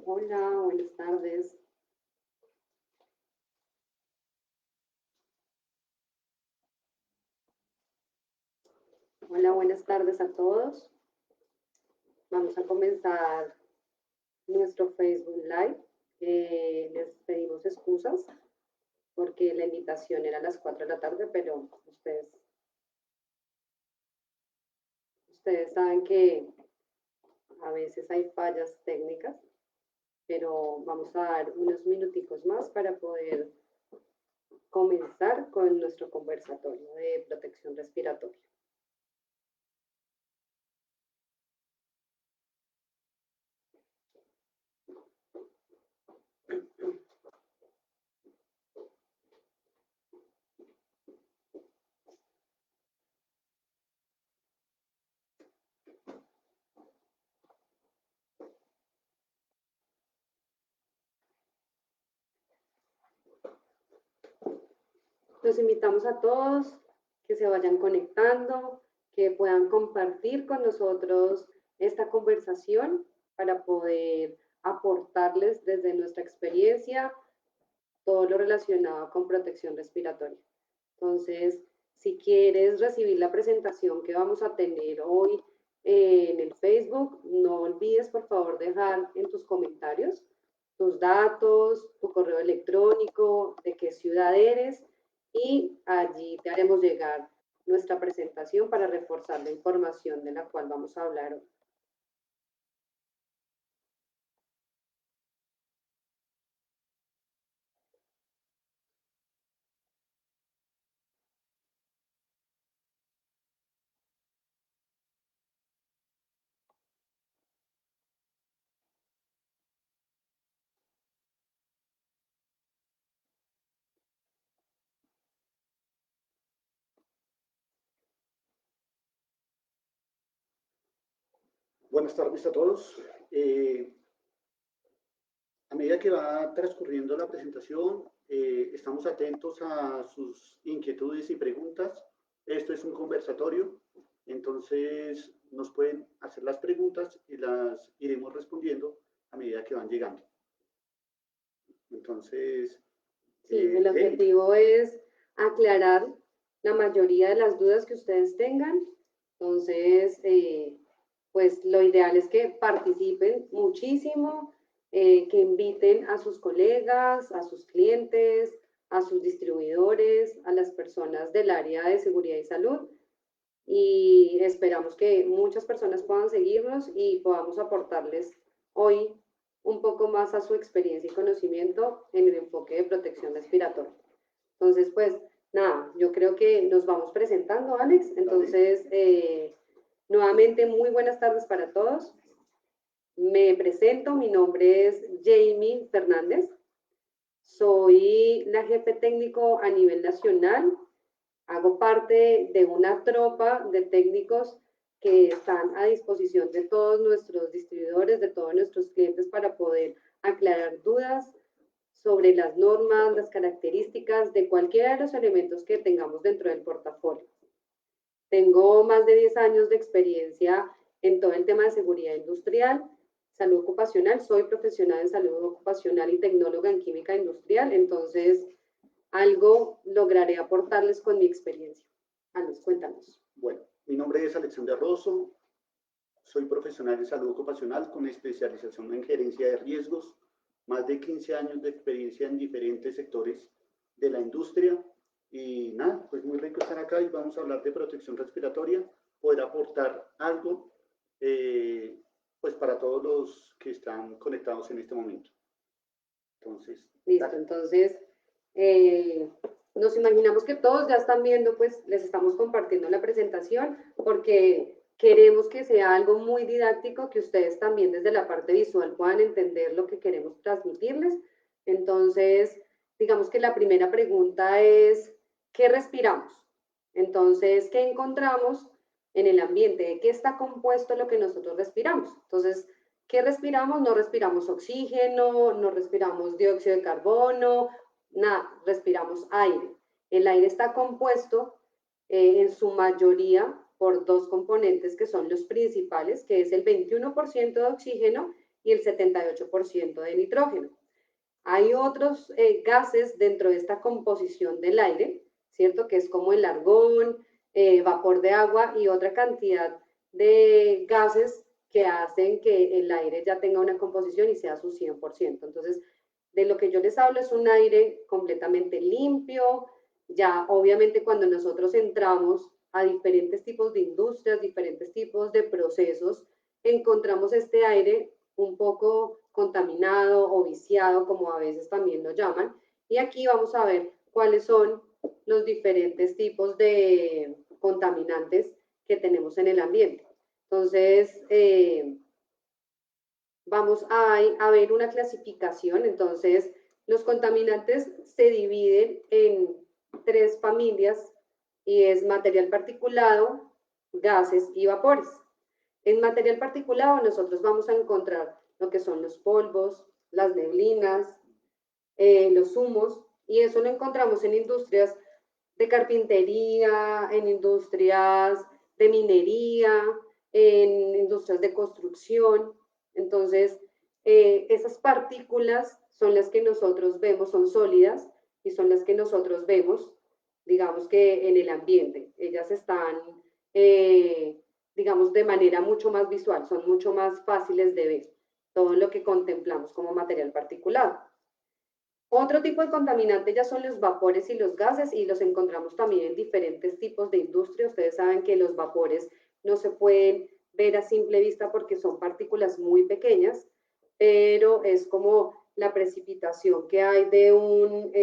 Hola, buenas tardes. Hola, buenas tardes a todos. Vamos a comenzar nuestro Facebook Live. Les pedimos excusas porque la invitación era a las 4 de la tarde, pero ustedes saben que a veces hay fallas técnicas, pero vamos a dar unos minuticos más para poder comenzar con nuestro conversatorio de protección respiratoria. Los invitamos a todos que se vayan conectando, que puedan compartir con nosotros esta conversación para poder aportarles desde nuestra experiencia todo lo relacionado con protección respiratoria. Entonces, si quieres recibir la presentación que vamos a tener hoy en el Facebook, no olvides por favor dejar en tus comentarios tus datos, tu correo electrónico, de qué ciudad eres, y allí te haremos llegar nuestra presentación para reforzar la información de la cual vamos a hablar hoy. Buenas tardes a todos. A medida que va transcurriendo la presentación, estamos atentos a sus inquietudes y preguntas. Esto es un conversatorio, entonces nos pueden hacer las preguntas y las iremos respondiendo a medida que van llegando. Entonces... Sí, el objetivo es aclarar la mayoría de las dudas que ustedes tengan. Entonces, pues lo ideal es que participen muchísimo, que inviten a sus colegas, a sus clientes, a sus distribuidores, a las personas del área de seguridad y salud, y esperamos que muchas personas puedan seguirnos y podamos aportarles hoy un poco más a su experiencia y conocimiento en el enfoque de protección respiratoria. Entonces, pues nada, yo creo que nos vamos presentando, Alex. Entonces, nuevamente, muy buenas tardes para todos. Me presento, mi nombre es Jamie Fernández. Soy la jefe técnico a nivel nacional. Hago parte de una tropa de técnicos que están a disposición de todos nuestros distribuidores, de todos nuestros clientes para poder aclarar dudas sobre las normas, las características de cualquiera de los elementos que tengamos dentro del portafolio. Tengo más de 10 años de experiencia en todo el tema de seguridad industrial, salud ocupacional. Soy profesional en salud ocupacional y tecnóloga en química industrial, entonces algo lograré aportarles con mi experiencia. Alex, cuéntanos. Bueno, mi nombre es Alexander Rosso, soy profesional en salud ocupacional con especialización en gerencia de riesgos, más de 15 años de experiencia en diferentes sectores de la industria, y nada, pues muy rico estar acá y vamos a hablar de protección respiratoria, poder aportar algo pues para todos los que están conectados en este momento. Entonces, listo, dale. Entonces, nos imaginamos que todos ya están viendo, pues les estamos compartiendo la presentación porque queremos que sea algo muy didáctico, que ustedes también desde la parte visual puedan entender lo que queremos transmitirles. Entonces, digamos que la primera pregunta es, ¿qué respiramos? Entonces, ¿qué encontramos en el ambiente? ¿De qué está compuesto lo que nosotros respiramos? Entonces, ¿Qué respiramos? No respiramos oxígeno, no respiramos dióxido de carbono, nada, respiramos aire. El aire está compuesto en su mayoría por dos componentes que son los principales, que es el 21% de oxígeno y el 78% de nitrógeno. Hay otros gases dentro de esta composición del aire, ¿cierto? Que es como el argón, vapor de agua y otra cantidad de gases que hacen que el aire ya tenga una composición y sea su 100%. Entonces, de lo que yo les hablo es un aire completamente limpio. Ya obviamente cuando nosotros entramos a diferentes tipos de industrias, diferentes tipos de procesos, encontramos este aire un poco contaminado o viciado, como a veces también lo llaman. Y aquí vamos a ver cuáles son los diferentes tipos de contaminantes que tenemos en el ambiente. Entonces, vamos a ver una clasificación. Entonces, los contaminantes se dividen en tres familias y es material particulado, gases y vapores. En material particulado nosotros vamos a encontrar lo que son los polvos, las neblinas, los humos, y eso lo encontramos en industrias de carpintería, en industrias de minería, en industrias de construcción. Entonces, esas partículas son las que nosotros vemos, son sólidas y son las que nosotros vemos, digamos que en el ambiente. Ellas están, digamos, de manera mucho más visual, son mucho más fáciles de ver, todo lo que contemplamos como material particulado. Otro tipo de contaminante ya son los vapores y los gases y los encontramos también en diferentes tipos de industria. Ustedes saben que los vapores no se pueden ver a simple vista porque son partículas muy pequeñas, pero es como la precipitación que hay de un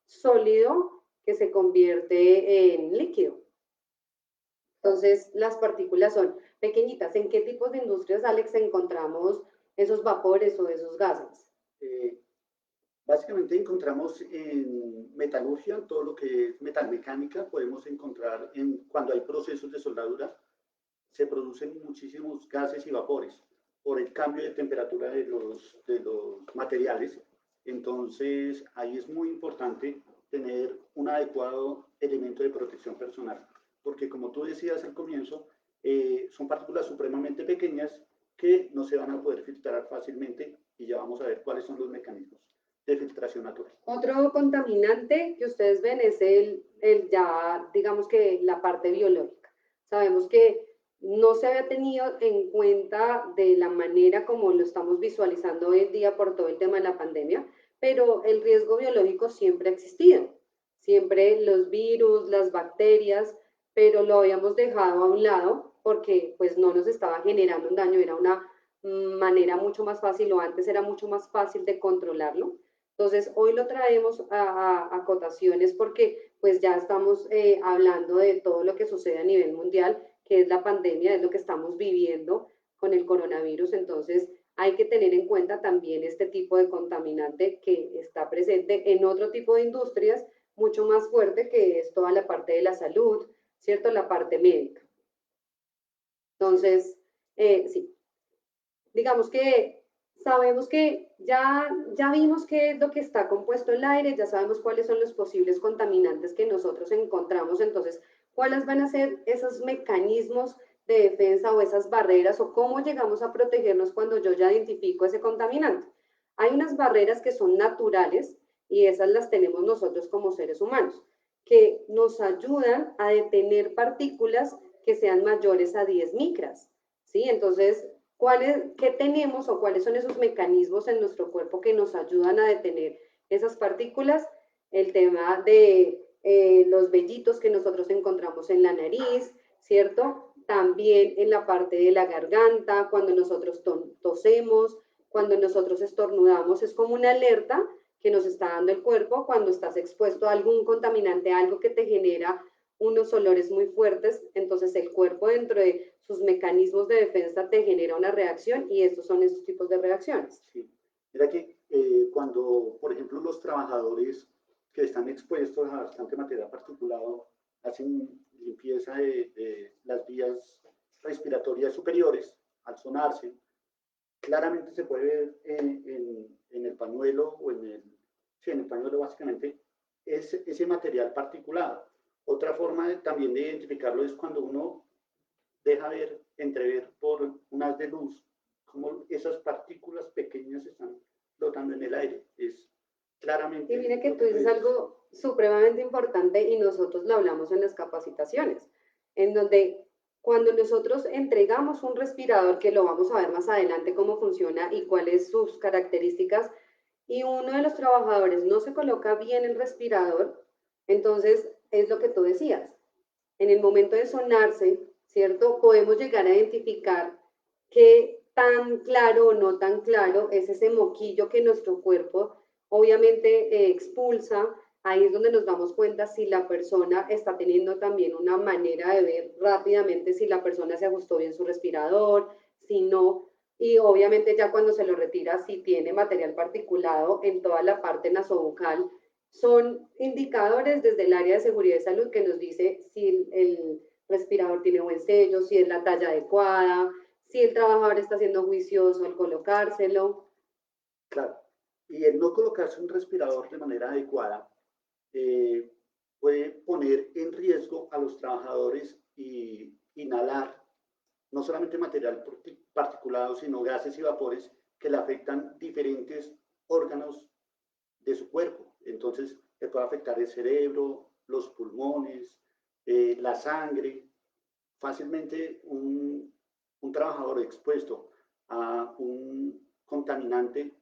sólido que se convierte en líquido. Entonces, las partículas son pequeñitas. ¿En qué tipos de industrias, Alex, encontramos esos vapores o esos gases? Básicamente encontramos en metalurgia, todo lo que es metalmecánica, podemos encontrar cuando hay procesos de soldadura, se producen muchísimos gases y vapores por el cambio de temperatura de los materiales. Entonces, ahí es muy importante tener un adecuado elemento de protección personal, porque como tú decías al comienzo, son partículas supremamente pequeñas que no se van a poder filtrar fácilmente y ya vamos a ver cuáles son los mecanismos de filtración natural. Otro contaminante que ustedes ven es ya, digamos que la parte biológica. Sabemos que no se había tenido en cuenta de la manera como lo estamos visualizando hoy en día por todo el tema de la pandemia, pero el riesgo biológico siempre ha existido. Siempre los virus, las bacterias, pero lo habíamos dejado a un lado porque pues no nos estaba generando un daño, era una manera mucho más fácil o antes era mucho más fácil de controlarlo. Entonces, hoy lo traemos a cotaciones porque pues ya estamos hablando de todo lo que sucede a nivel mundial, que es la pandemia, es lo que estamos viviendo con el coronavirus. Entonces, hay que tener en cuenta también este tipo de contaminante que está presente en otro tipo de industrias mucho más fuerte, que es toda la parte de la salud, ¿cierto? La parte médica. Entonces, sí, digamos que sabemos que ya vimos qué es lo que está compuesto el aire, ya sabemos cuáles son los posibles contaminantes que nosotros encontramos, entonces, ¿cuáles van a ser esos mecanismos de defensa o esas barreras o cómo llegamos a protegernos cuando yo ya identifico ese contaminante? Hay unas barreras que son naturales y esas las tenemos nosotros como seres humanos, que nos ayudan a detener partículas que sean mayores a 10 micras, ¿sí? Entonces, ¿qué tenemos o cuáles son esos mecanismos en nuestro cuerpo que nos ayudan a detener esas partículas? El tema de los vellitos que nosotros encontramos en la nariz, ¿cierto? También en la parte de la garganta, cuando nosotros tosemos, cuando nosotros estornudamos, es como una alerta que nos está dando el cuerpo cuando estás expuesto a algún contaminante, algo que te genera unos olores muy fuertes, entonces el cuerpo dentro de sus mecanismos de defensa te genera una reacción y estos son esos tipos de reacciones. Sí. Mira que cuando, por ejemplo, los trabajadores que están expuestos a bastante material particulado hacen limpieza de las vías respiratorias superiores al sonarse, claramente se puede ver en el pañuelo o sí, en el pañuelo básicamente, es ese material particulado. Otra forma también de identificarlo es cuando uno deja ver, entrever por un haz de luz, cómo esas partículas pequeñas están flotando en el aire. Es Y claramente mire que lo tú que tú dices dices. algo supremamente importante y nosotros lo hablamos en las capacitaciones, en donde cuando nosotros entregamos un respirador, que lo vamos a ver más adelante cómo funciona y cuáles sus características, y uno de los trabajadores no se coloca bien el respirador, entonces es lo que tú decías. En el momento de sonarse, ¿cierto? Podemos llegar a identificar qué tan claro o no tan claro es ese moquillo que nuestro cuerpo obviamente expulsa. Ahí es donde nos damos cuenta si la persona está teniendo también una manera de ver rápidamente si la persona se ajustó bien su respirador, si no, y obviamente ya cuando se lo retira, si tiene material particulado en toda la parte nasobucal, son indicadores desde el área de seguridad y salud que nos dice si el respirador tiene buen sello, si es la talla adecuada, si el trabajador está siendo juicioso al colocárselo. Claro. Y el no colocarse un respirador de manera adecuada eh, puede poner en riesgo a los trabajadores y inhalar no solamente material particulado, sino gases y vapores que le afectan diferentes órganos de su cuerpo. Entonces, le puede afectar el cerebro, los pulmones, la sangre. Fácilmente un trabajador expuesto a un contaminante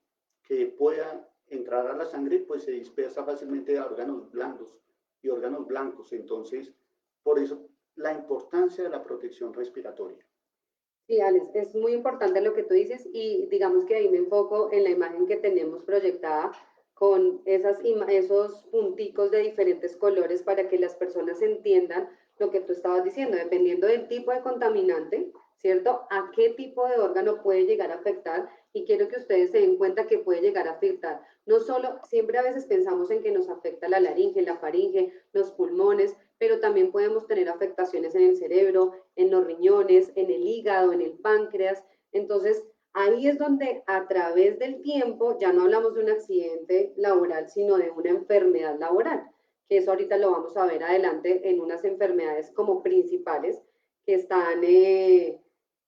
que pueda entrar a la sangre, pues se dispersa fácilmente a órganos blandos y órganos blancos. Entonces, por eso la importancia de la protección respiratoria. Sí, Alex, es muy importante lo que tú dices y digamos que ahí me enfoco en la imagen que tenemos proyectada con esos punticos de diferentes colores para que las personas entiendan lo que tú estabas diciendo, dependiendo del tipo de contaminante, ¿cierto? A qué tipo de órgano puede llegar a afectar y quiero que ustedes se den cuenta que puede llegar a afectar. No solo, siempre a veces pensamos en que nos afecta la laringe, la faringe, los pulmones, pero también podemos tener afectaciones en el cerebro, en los riñones, en el hígado, en el páncreas. Entonces, ahí es donde a través del tiempo, ya no hablamos de un accidente laboral, sino de una enfermedad laboral, que eso ahorita lo vamos a ver adelante en unas enfermedades como principales que están en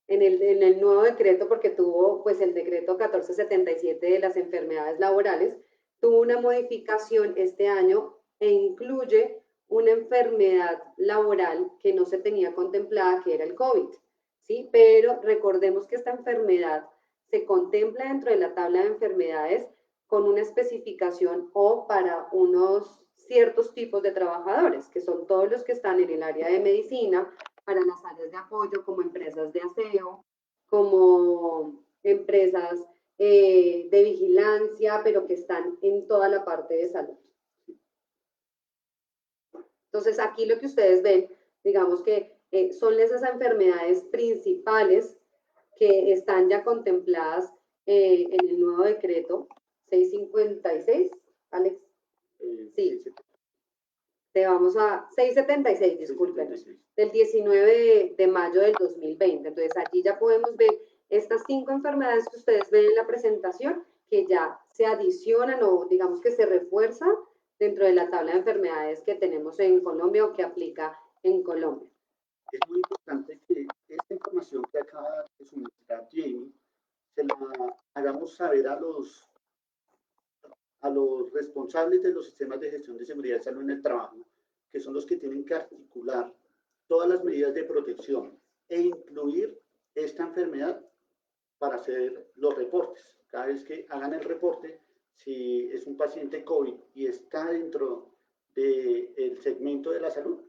el nuevo decreto, porque tuvo pues el decreto 1477 de las enfermedades laborales, tuvo una modificación este año e incluye una enfermedad laboral que no se tenía contemplada, que era el COVID, ¿sí? Pero recordemos que esta enfermedad se contempla dentro de la tabla de enfermedades con una especificación o para unos ciertos tipos de trabajadores, que son todos los que están en el área de medicina, para las áreas de apoyo, como empresas de aseo, como empresas de vigilancia, pero que están en toda la parte de salud. Entonces, aquí lo que ustedes ven, digamos que son esas enfermedades principales que están ya contempladas en el nuevo decreto 656, Alex. Sí, te vamos a 676, disculpen, 676. Del 19 de mayo del 2020. Entonces, aquí ya podemos ver estas 5 enfermedades que ustedes ven en la presentación, que ya se adicionan o digamos que se refuerzan dentro de la tabla de enfermedades que tenemos en Colombia o que aplica en Colombia. Es muy importante que esta información que acaba de suministrar Jamie se la hagamos saber a los responsables de los sistemas de gestión de seguridad y salud en el trabajo, que son los que tienen que articular todas las medidas de protección e incluir esta enfermedad para hacer los reportes. Cada vez que hagan el reporte, si es un paciente COVID y está dentro del segmento de la salud,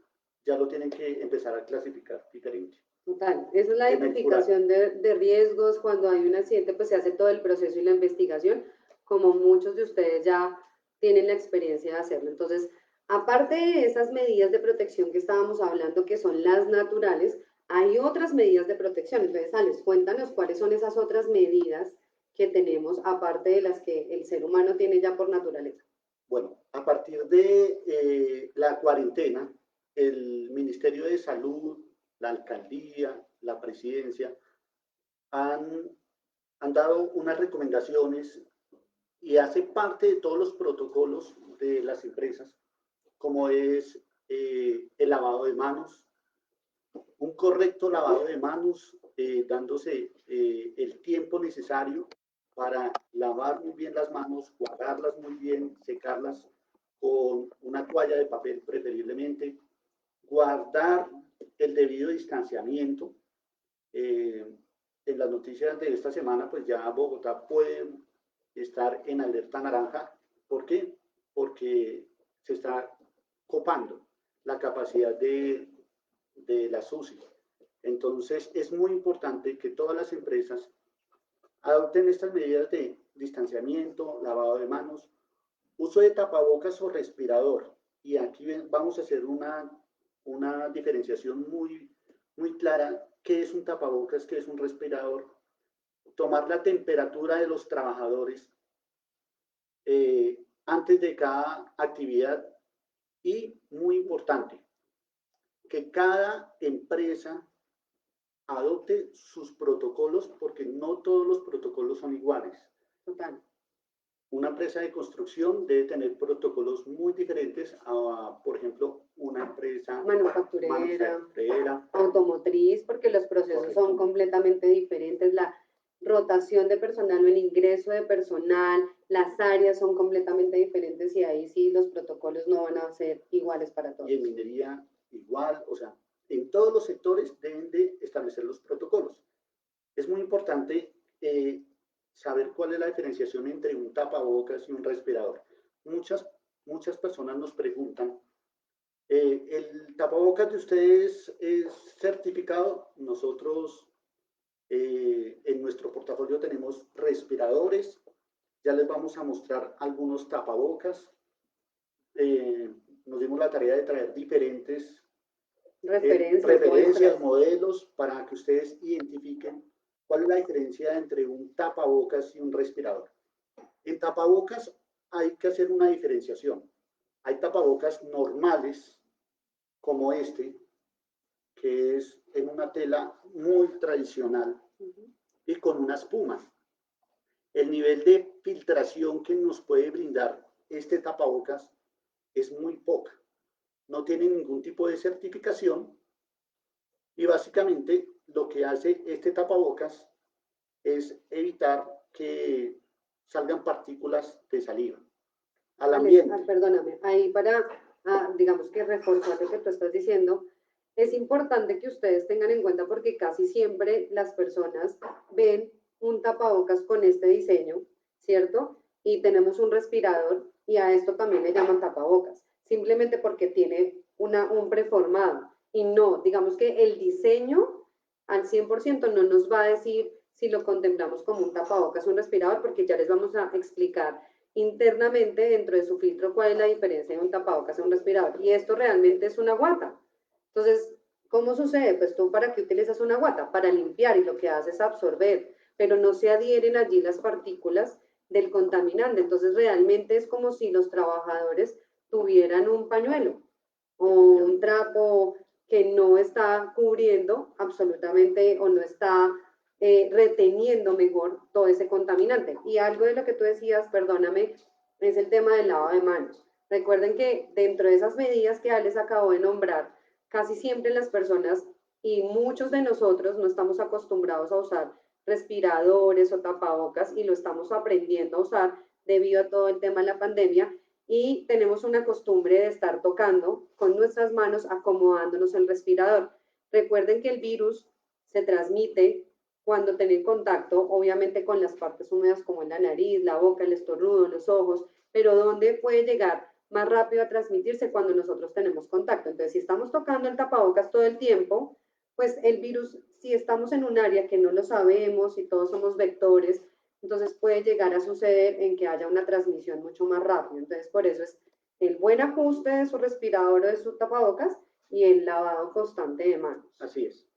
ya lo tienen que empezar a clasificar diferente. Total, esa es la identificación de riesgos. Cuando hay un accidente, pues se hace todo el proceso y la investigación, como muchos de ustedes ya tienen la experiencia de hacerlo. Entonces, aparte de esas medidas de protección que estábamos hablando, que son las naturales, hay otras medidas de protección. Entonces, Alex, cuéntanos cuáles son esas otras medidas que tenemos, aparte de las que el ser humano tiene ya por naturaleza. Bueno, a partir de la cuarentena, el Ministerio de Salud, la alcaldía, la presidencia han han dado unas recomendaciones y hace parte de todos los protocolos de las empresas, como es el lavado de manos, un correcto lavado de manos, dándose el tiempo necesario para lavar muy bien las manos, guardarlas muy bien, secarlas con una toalla de papel preferiblemente, guardar el debido distanciamiento. En las noticias de esta semana, pues ya Bogotá puede estar en alerta naranja. ¿Por qué? Porque se está copando la capacidad de las UCI. Entonces, es muy importante que todas las empresas adopten estas medidas de distanciamiento, lavado de manos, uso de tapabocas o respirador. Y aquí vamos a hacer una diferenciación muy clara. ¿Qué es un tapabocas? ¿Qué es un respirador? Tomar la temperatura de los trabajadores antes de cada actividad y, muy importante, que cada empresa adopte sus protocolos porque no todos los protocolos son iguales. Total. Una empresa de construcción debe tener protocolos muy diferentes a, por ejemplo, una empresa manufacturera, automotriz, porque los procesos correcto, son completamente diferentes. La rotación de personal o el ingreso de personal, las áreas son completamente diferentes y ahí sí los protocolos no van a ser iguales para todos. Y en minería igual, o sea, en todos los sectores deben de establecer los protocolos. Es muy importante saber cuál es la diferenciación entre un tapabocas y un respirador. Muchas personas nos preguntan, ¿el tapabocas de ustedes es certificado? Nosotros en nuestro portafolio tenemos respiradores, ya les vamos a mostrar algunos tapabocas. Nos dimos la tarea de traer diferentes referencias, modelos, para que ustedes identifiquen cuál es la diferencia entre un tapabocas y un respirador. En tapabocas hay que hacer una diferenciación. Hay tapabocas normales, como este, que es en una tela muy tradicional y con una espuma. El nivel de filtración que nos puede brindar este tapabocas es muy poca. No tiene ningún tipo de certificación y básicamente lo que hace este tapabocas es evitar que salgan partículas de saliva al ambiente. Perdóname, ahí para, digamos que reforzar lo que tú estás diciendo, es importante que ustedes tengan en cuenta porque casi siempre las personas ven un tapabocas con este diseño, ¿cierto? Y tenemos un respirador y a esto también le llaman tapabocas, simplemente porque tiene un preformado y no, digamos que el diseño al 100% no nos va a decir si lo contemplamos como un tapabocas o un respirador, porque ya les vamos a explicar internamente dentro de su filtro cuál es la diferencia de un tapabocas y un respirador. Y esto realmente es una guata. Entonces, ¿cómo sucede? Pues tú para qué utilizas una guata? Para limpiar y lo que hace es absorber, pero no se adhieren allí las partículas del contaminante. Entonces, realmente es como si los trabajadores tuvieran un pañuelo o un trapo que no está cubriendo absolutamente o no está reteniendo mejor todo ese contaminante. Y algo de lo que tú decías, perdóname, es el tema del lavado de manos. Recuerden que dentro de esas medidas que les acabo de nombrar, casi siempre las personas y muchos de nosotros no estamos acostumbrados a usar respiradores o tapabocas y lo estamos aprendiendo a usar debido a todo el tema de la pandemia y tenemos una costumbre de estar tocando con nuestras manos acomodándonos el respirador. Recuerden que el virus se transmite cuando tienen contacto, obviamente con las partes húmedas como en la nariz, la boca, el estornudo, los ojos, pero ¿dónde puede llegar más rápido a transmitirse cuando nosotros tenemos contacto? Entonces, si estamos tocando el tapabocas todo el tiempo, pues el virus, si estamos en un área que no lo sabemos y todos somos vectores, entonces puede llegar a suceder en que haya una transmisión mucho más rápido. Entonces, por eso es el buen ajuste de su respirador o de su tapabocas y el lavado constante de manos. Así es.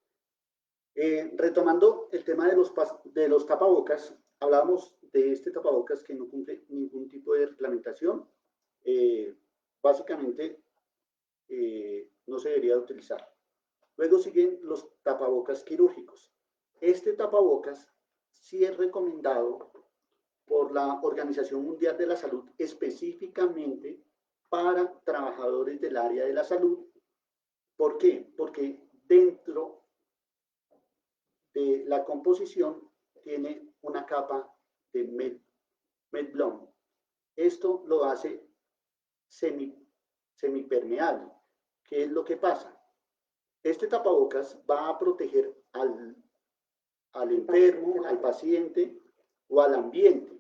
Retomando el tema de los tapabocas, hablábamos de este tapabocas que no cumple ningún tipo de reglamentación. Básicamente, no se debería utilizar. Luego siguen los tapabocas quirúrgicos. Este tapabocas sí es recomendado por la Organización Mundial de la Salud específicamente para trabajadores del área de la salud. ¿Por qué? Porque dentro de la composición tiene una capa de Medblond. Esto lo hace semipermeable. ¿Qué es lo que pasa? Este tapabocas va a proteger al enfermo, al paciente o al ambiente.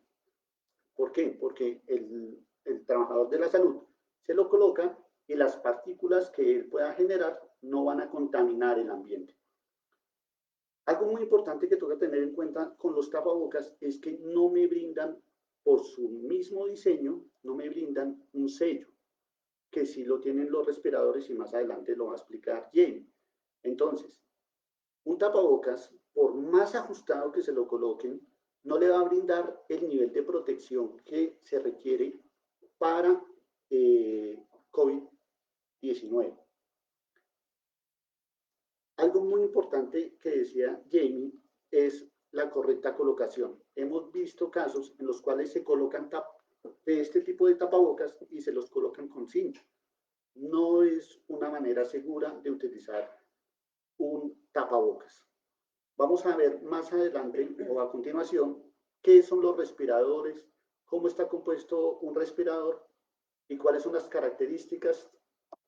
¿Por qué? Porque el trabajador de la salud se lo coloca y las partículas que él pueda generar no van a contaminar el ambiente. Algo muy importante que toca tener en cuenta con los tapabocas es que no me brindan, por su mismo diseño, no me brindan un sello, que sí lo tienen los respiradores y más adelante lo va a explicar Jamie. Entonces, un tapabocas, por más ajustado que se lo coloquen, no le va a brindar el nivel de protección que se requiere para COVID-19. Algo muy importante que decía Jamie es la correcta colocación. Hemos visto casos en los cuales se colocan de este tipo de tapabocas y se los colocan con cinta. No es una manera segura de utilizar un tapabocas. Vamos a ver más adelante o a continuación qué son los respiradores, cómo está compuesto un respirador y cuáles son las características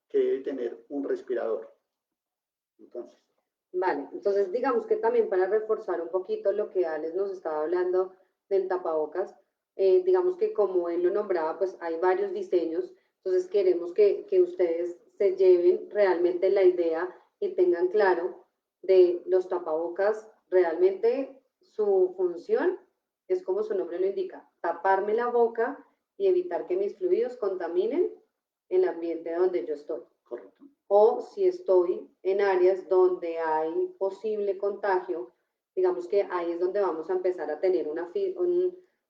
que debe tener un respirador. Entonces. Vale, entonces digamos que también para reforzar un poquito lo que Alex nos estaba hablando del tapabocas, digamos que como él lo nombraba, pues hay varios diseños, entonces queremos que ustedes se lleven realmente la idea y tengan claro de los tapabocas, realmente su función es como su nombre lo indica, taparme la boca y evitar que mis fluidos contaminen el ambiente donde yo estoy. Correcto. O si estoy en áreas donde hay posible contagio, digamos que ahí es donde vamos a empezar a tener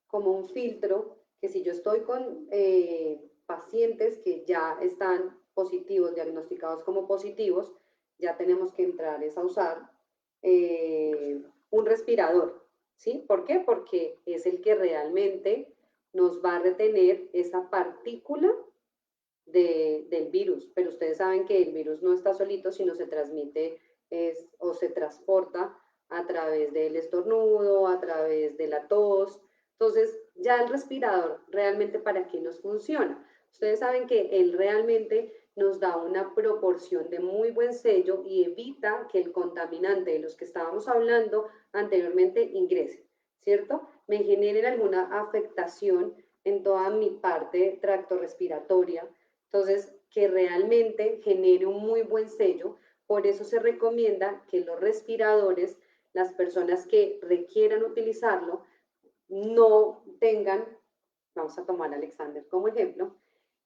como un filtro, que si yo estoy con pacientes que ya están positivos, diagnosticados como positivos, ya tenemos que entrar a usar un respirador, ¿sí? ¿Por qué? Porque es el que realmente nos va a retener esa partícula del virus, pero ustedes saben que el virus no está solito, sino se transmite o se transporta a través del estornudo, a través de la tos. Entonces, ya el respirador realmente para qué nos funciona. Ustedes saben que él realmente nos da una proporción de muy buen sello y evita que el contaminante de los que estábamos hablando anteriormente ingrese, ¿cierto? Me genere alguna afectación en toda mi parte tracto respiratoria, entonces, que realmente genere un muy buen sello. Por eso se recomienda que los respiradores, las personas que requieran utilizarlo, no tengan, vamos a tomar a Alexander como ejemplo,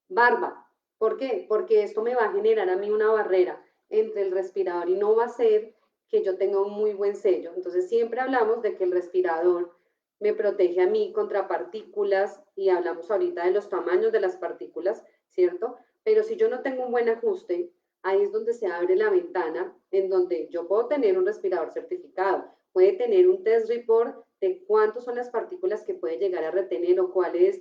barba. ¿Por qué? Porque esto me va a generar a mí una barrera entre el respirador y no va a ser que yo tenga un muy buen sello. Entonces siempre hablamos de que el respirador me protege a mí contra partículas y hablamos ahorita de los tamaños de las partículas, ¿cierto? Pero si yo no tengo un buen ajuste, ahí es donde se abre la ventana en donde yo puedo tener un respirador certificado, puede tener un test report de cuántas son las partículas que puede llegar a retener o cuál es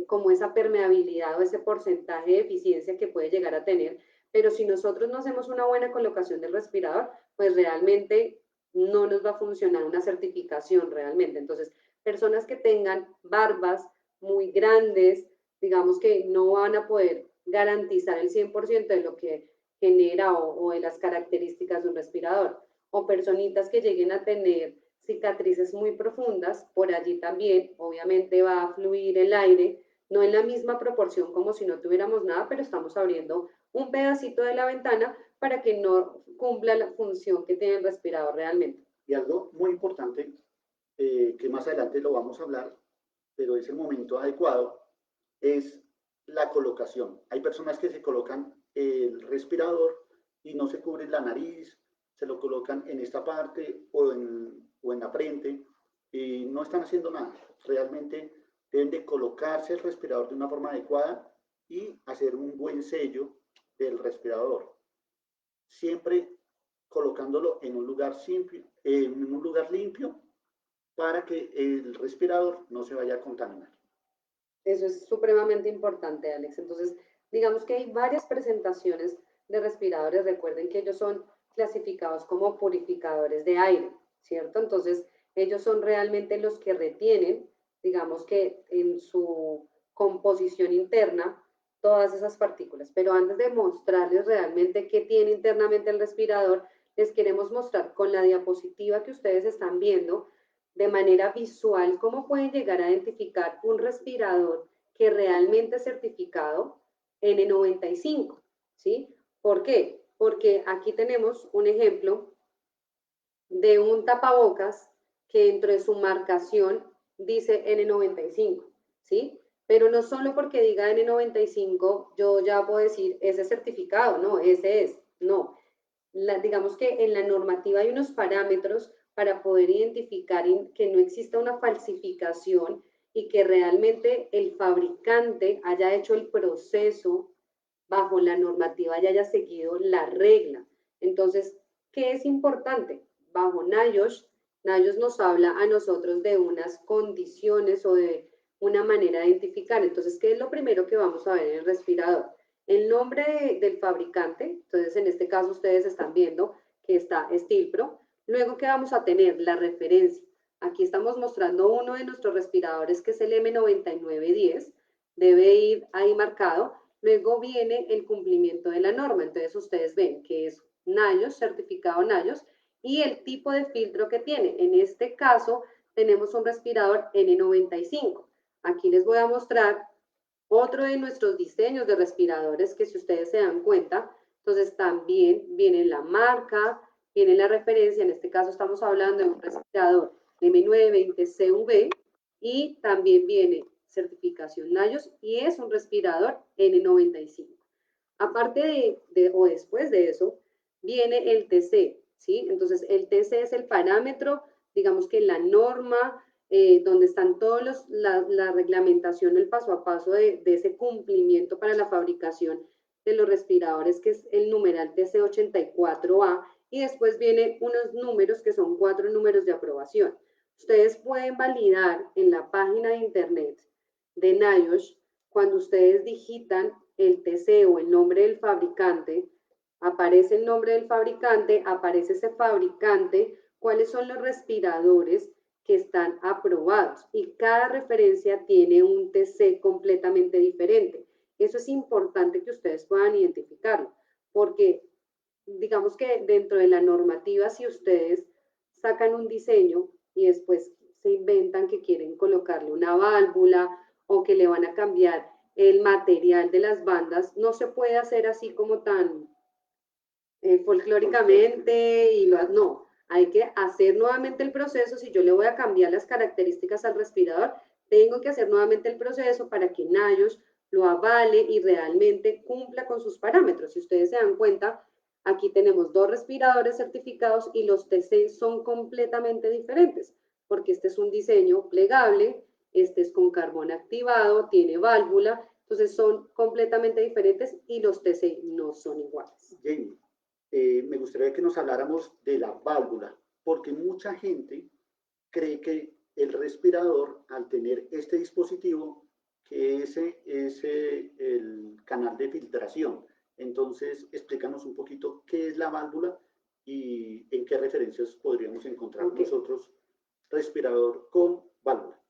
como esa permeabilidad o ese porcentaje de eficiencia que puede llegar a tener. Pero si nosotros no hacemos una buena colocación del respirador, pues realmente no nos va a funcionar una certificación realmente. Entonces, personas que tengan barbas muy grandes, digamos que no van a poder garantizar el 100% de lo que genera o de las características de un respirador. O personitas que lleguen a tener cicatrices muy profundas, por allí también obviamente va a fluir el aire, no en la misma proporción como si no tuviéramos nada, pero estamos abriendo un pedacito de la ventana para que no cumpla la función que tiene el respirador realmente. Y algo muy importante, que más adelante lo vamos a hablar, pero es el momento adecuado, es la colocación. Hay personas que se colocan el respirador y no se cubren la nariz, se lo colocan en esta parte o en la frente y no están haciendo nada. Realmente deben de colocarse el respirador de una forma adecuada y hacer un buen sello del respirador. Siempre colocándolo en un lugar limpio para que el respirador no se vaya a contaminar. Eso es supremamente importante, Alex. Entonces, digamos que hay varias presentaciones de respiradores. Recuerden que ellos son clasificados como purificadores de aire, ¿cierto? Entonces, ellos son realmente los que retienen, digamos que en su composición interna, todas esas partículas. Pero antes de mostrarles realmente qué tiene internamente el respirador, les queremos mostrar con la diapositiva que ustedes están viendo de manera visual cómo pueden llegar a identificar un respirador que realmente es certificado N95, ¿sí? ¿Por qué? Porque aquí tenemos un ejemplo de un tapabocas que dentro de su marcación dice N95, ¿sí? Pero no solo porque diga N95 yo ya puedo decir ese certificado, no, ese es, no. Digamos que en la normativa hay unos parámetros para poder identificar que no exista una falsificación y que realmente el fabricante haya hecho el proceso bajo la normativa y haya seguido la regla. Entonces, ¿qué es importante? Bajo NIOSH, NIOSH nos habla a nosotros de unas condiciones o de una manera de identificar. Entonces, ¿qué es lo primero que vamos a ver en el respirador? El nombre del fabricante, entonces en este caso ustedes están viendo que está Stilpro. Luego, ¿qué vamos a tener? La referencia. Aquí estamos mostrando uno de nuestros respiradores que es el M9910. Debe ir ahí marcado. Luego viene el cumplimiento de la norma. Entonces ustedes ven que es NIOSH, certificado NIOSH, y el tipo de filtro que tiene. En este caso tenemos un respirador N95. Aquí les voy a mostrar otro de nuestros diseños de respiradores que si ustedes se dan cuenta, entonces también viene la marca, viene la referencia, en este caso estamos hablando de un respirador M920CV y también viene certificación NIOSH y es un respirador N95. Aparte o después de eso, viene el TC, ¿sí? Entonces, el TC es el parámetro, digamos que la norma, donde están todos la reglamentación, el paso a paso de ese cumplimiento para la fabricación de los respiradores, que es el numeral TC84A, y después vienen unos números que son 4 números de aprobación. Ustedes pueden validar en la página de internet de NIOSH, cuando ustedes digitan el TC o el nombre del fabricante, aparece el nombre del fabricante, aparece ese fabricante, cuáles son los respiradores que están aprobados y cada referencia tiene un TC completamente diferente. Eso es importante que ustedes puedan identificarlo, porque digamos que dentro de la normativa, si ustedes sacan un diseño y después se inventan que quieren colocarle una válvula o que le van a cambiar el material de las bandas, no se puede hacer así como tan folclóricamente y no, hay que hacer nuevamente el proceso. Si yo le voy a cambiar las características al respirador, tengo que hacer nuevamente el proceso para que NIOSH lo avale y realmente cumpla con sus parámetros. Si ustedes se dan cuenta, aquí tenemos 2 respiradores certificados y los TC son completamente diferentes, porque este es un diseño plegable, este es con carbón activado, tiene válvula, entonces son completamente diferentes y los TC no son iguales. Jamie, me gustaría que nos habláramos de la válvula, porque mucha gente cree que el respirador, al tener este dispositivo, que ese es el canal de filtración. Entonces, explícanos un poquito qué es la válvula y en qué referencias podríamos encontrar nosotros respirador con válvula.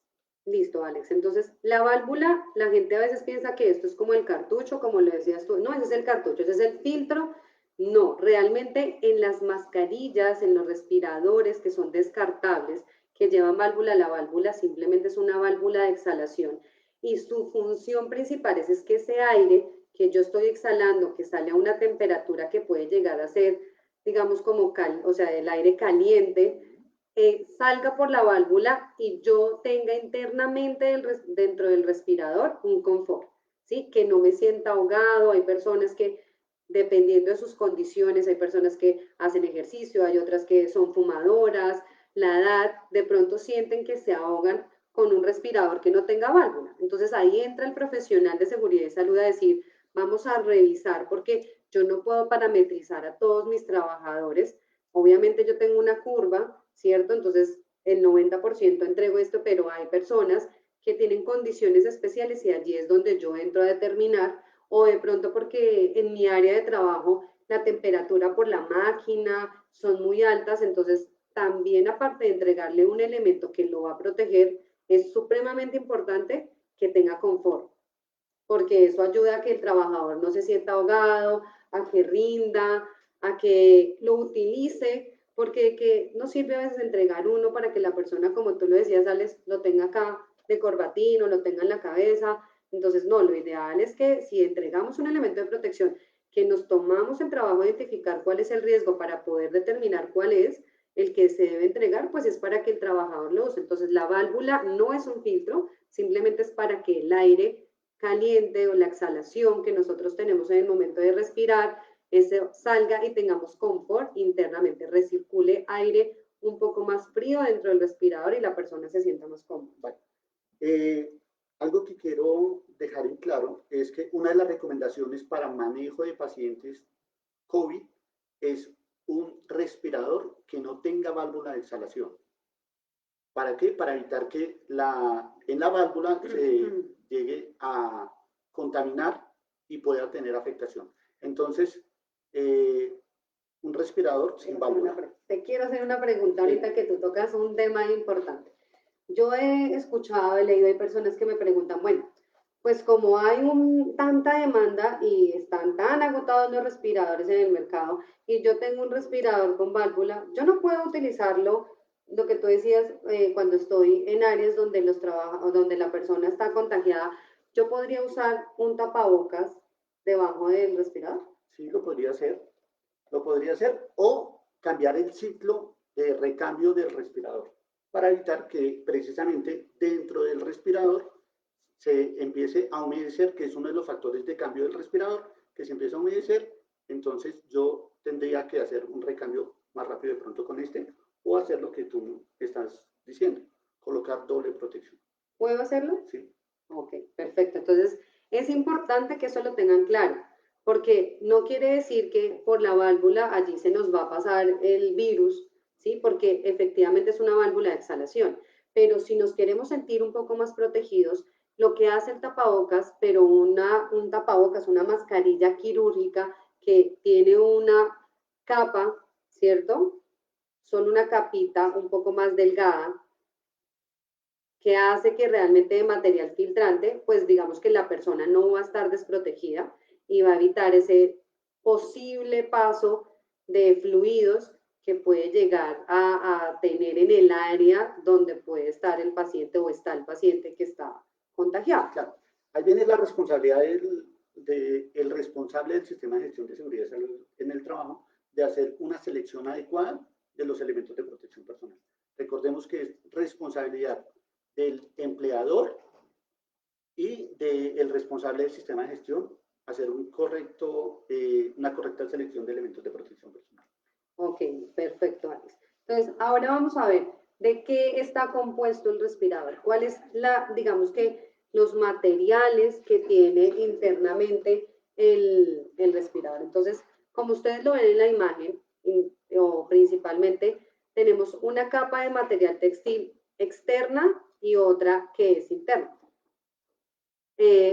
Listo, Alex. Entonces, la válvula, la gente a veces piensa que esto es como el cartucho, como le decías tú. No, ese es el cartucho, ese es el filtro. No, realmente en las mascarillas, en los respiradores que son descartables, que llevan válvula, la válvula simplemente es una válvula de exhalación. Y su función principal es que ese aire que yo estoy exhalando, que sale a una temperatura que puede llegar a ser, digamos, como o sea, el aire caliente, salga por la válvula y yo tenga internamente dentro del respirador un confort, ¿sí? Que no me sienta ahogado. Hay personas que, dependiendo de sus condiciones, hay personas que hacen ejercicio, hay otras que son fumadoras, la edad, de pronto sienten que se ahogan con un respirador que no tenga válvula. Entonces ahí entra el profesional de seguridad y salud a decir, vamos a revisar, porque yo no puedo parametrizar a todos mis trabajadores. Obviamente yo tengo una curva, ¿cierto? Entonces el 90% entrego esto, pero hay personas que tienen condiciones especiales y allí es donde yo entro a determinar, o de pronto porque en mi área de trabajo la temperatura por la máquina son muy altas, entonces también aparte de entregarle un elemento que lo va a proteger, es supremamente importante que tenga confort, porque eso ayuda a que el trabajador no se sienta ahogado, a que rinda, a que lo utilice, porque que no sirve a veces entregar uno para que la persona, como tú lo decías, Alex, lo tenga acá de corbatín o lo tenga en la cabeza. Entonces, no, lo ideal es que si entregamos un elemento de protección, que nos tomamos el trabajo de identificar cuál es el riesgo para poder determinar cuál es el que se debe entregar, pues es para que el trabajador lo use. Entonces, la válvula no es un filtro, simplemente es para que el aire caliente o la exhalación que nosotros tenemos en el momento de respirar, ese salga y tengamos confort internamente, recircule aire un poco más frío dentro del respirador y la persona se sienta más cómoda. Vale. Algo que quiero dejar en claro es que una de las recomendaciones para manejo de pacientes COVID es un respirador que no tenga válvula de exhalación. ¿Para qué? Para evitar que en la válvula se llegue a contaminar y pueda tener afectación. Entonces, un respirador sin válvula. Te quiero hacer una pregunta ahorita que tú tocas un tema importante. Yo he escuchado, he leído, hay personas que me preguntan, bueno, pues como hay tanta demanda y están tan agotados los respiradores en el mercado y yo tengo un respirador con válvula, yo no puedo utilizarlo, lo que tú decías, cuando estoy en áreas donde donde la persona está contagiada, yo podría usar un tapabocas debajo del respirador. Sí, lo podría hacer. Lo podría hacer o cambiar el ciclo de recambio del respirador para evitar que precisamente dentro del respirador se empiece a humedecer, que es uno de los factores de cambio del respirador, que se empieza a humedecer, entonces yo tendría que hacer un recambio más rápido de pronto con este o hacer lo que tú estás diciendo, colocar doble protección. ¿Puedo hacerlo? Sí. Ok, perfecto. Entonces, es importante que eso lo tengan claro, porque no quiere decir que por la válvula allí se nos va a pasar el virus, ¿sí? Porque efectivamente es una válvula de exhalación. Pero si nos queremos sentir un poco más protegidos, lo que hace el tapabocas, pero un tapabocas, una mascarilla quirúrgica que tiene una capa, ¿cierto? Solo una capita un poco más delgada que hace que realmente de material filtrante, pues digamos que la persona no va a estar desprotegida y va a evitar ese posible paso de fluidos que puede llegar a tener en el área donde puede estar el paciente o está el paciente que está contagiado. Claro, ahí viene la responsabilidad del responsable del sistema de gestión de seguridad en el trabajo de hacer una selección adecuada de los elementos de protección personal. Recordemos que es responsabilidad del empleador y del responsable del sistema de gestión hacer una correcta selección de elementos de protección personal. Ok, perfecto, Alex. Entonces, ahora vamos a ver de qué está compuesto el respirador. ¿Cuál es digamos que los materiales que tiene internamente el respirador? Entonces, como ustedes lo ven en la imagen, o principalmente, tenemos una capa de material textil externa y otra que es interna.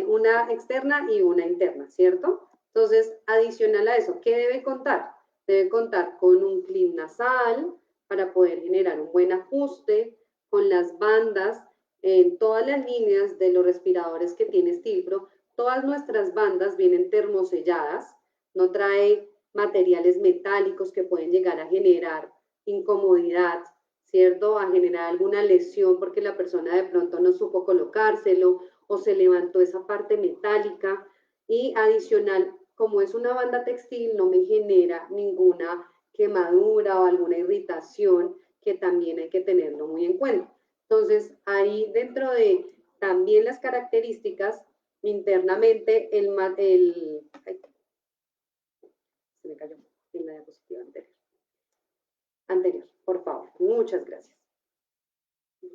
Una externa y una interna, ¿cierto? Entonces, adicional a eso, ¿qué debe contar? Debe contar con un clip nasal para poder generar un buen ajuste, con las bandas en todas las líneas de los respiradores que tiene Stilpro. Todas nuestras bandas vienen termoselladas, no trae materiales metálicos que pueden llegar a generar incomodidad, ¿cierto? A generar alguna lesión porque la persona de pronto no supo colocárselo o se levantó esa parte metálica y adicional, como es una banda textil, no me genera ninguna quemadura o alguna irritación que también hay que tenerlo muy en cuenta. Entonces, ahí dentro de también las características, internamente ay, se me cayó en la diapositiva anterior, por favor, muchas gracias.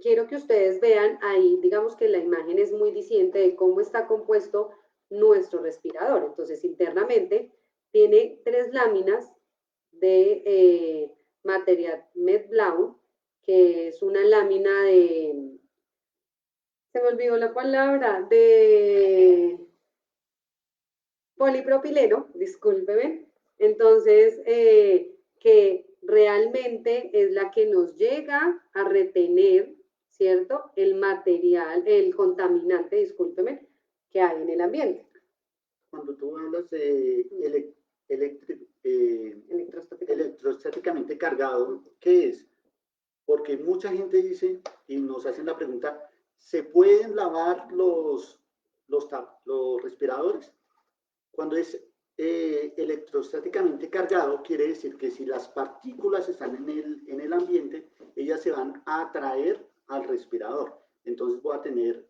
Quiero que ustedes vean ahí, digamos que la imagen es muy diciente de cómo está compuesto nuestro respirador. Entonces, internamente tiene 3 láminas de material Medblau que es una lámina de, se me olvidó la palabra, de polipropileno, discúlpeme. Entonces, que realmente es la que nos llega a retener, ¿cierto? El material, el contaminante, discúlpeme, que hay en el ambiente. Cuando tú hablas de electrostáticamente cargado, ¿qué es? Porque mucha gente dice y nos hacen la pregunta, ¿se pueden lavar los respiradores? Cuando es electrostáticamente cargado, quiere decir que si las partículas están en el ambiente, ellas se van a atraer al respirador. Entonces voy a tener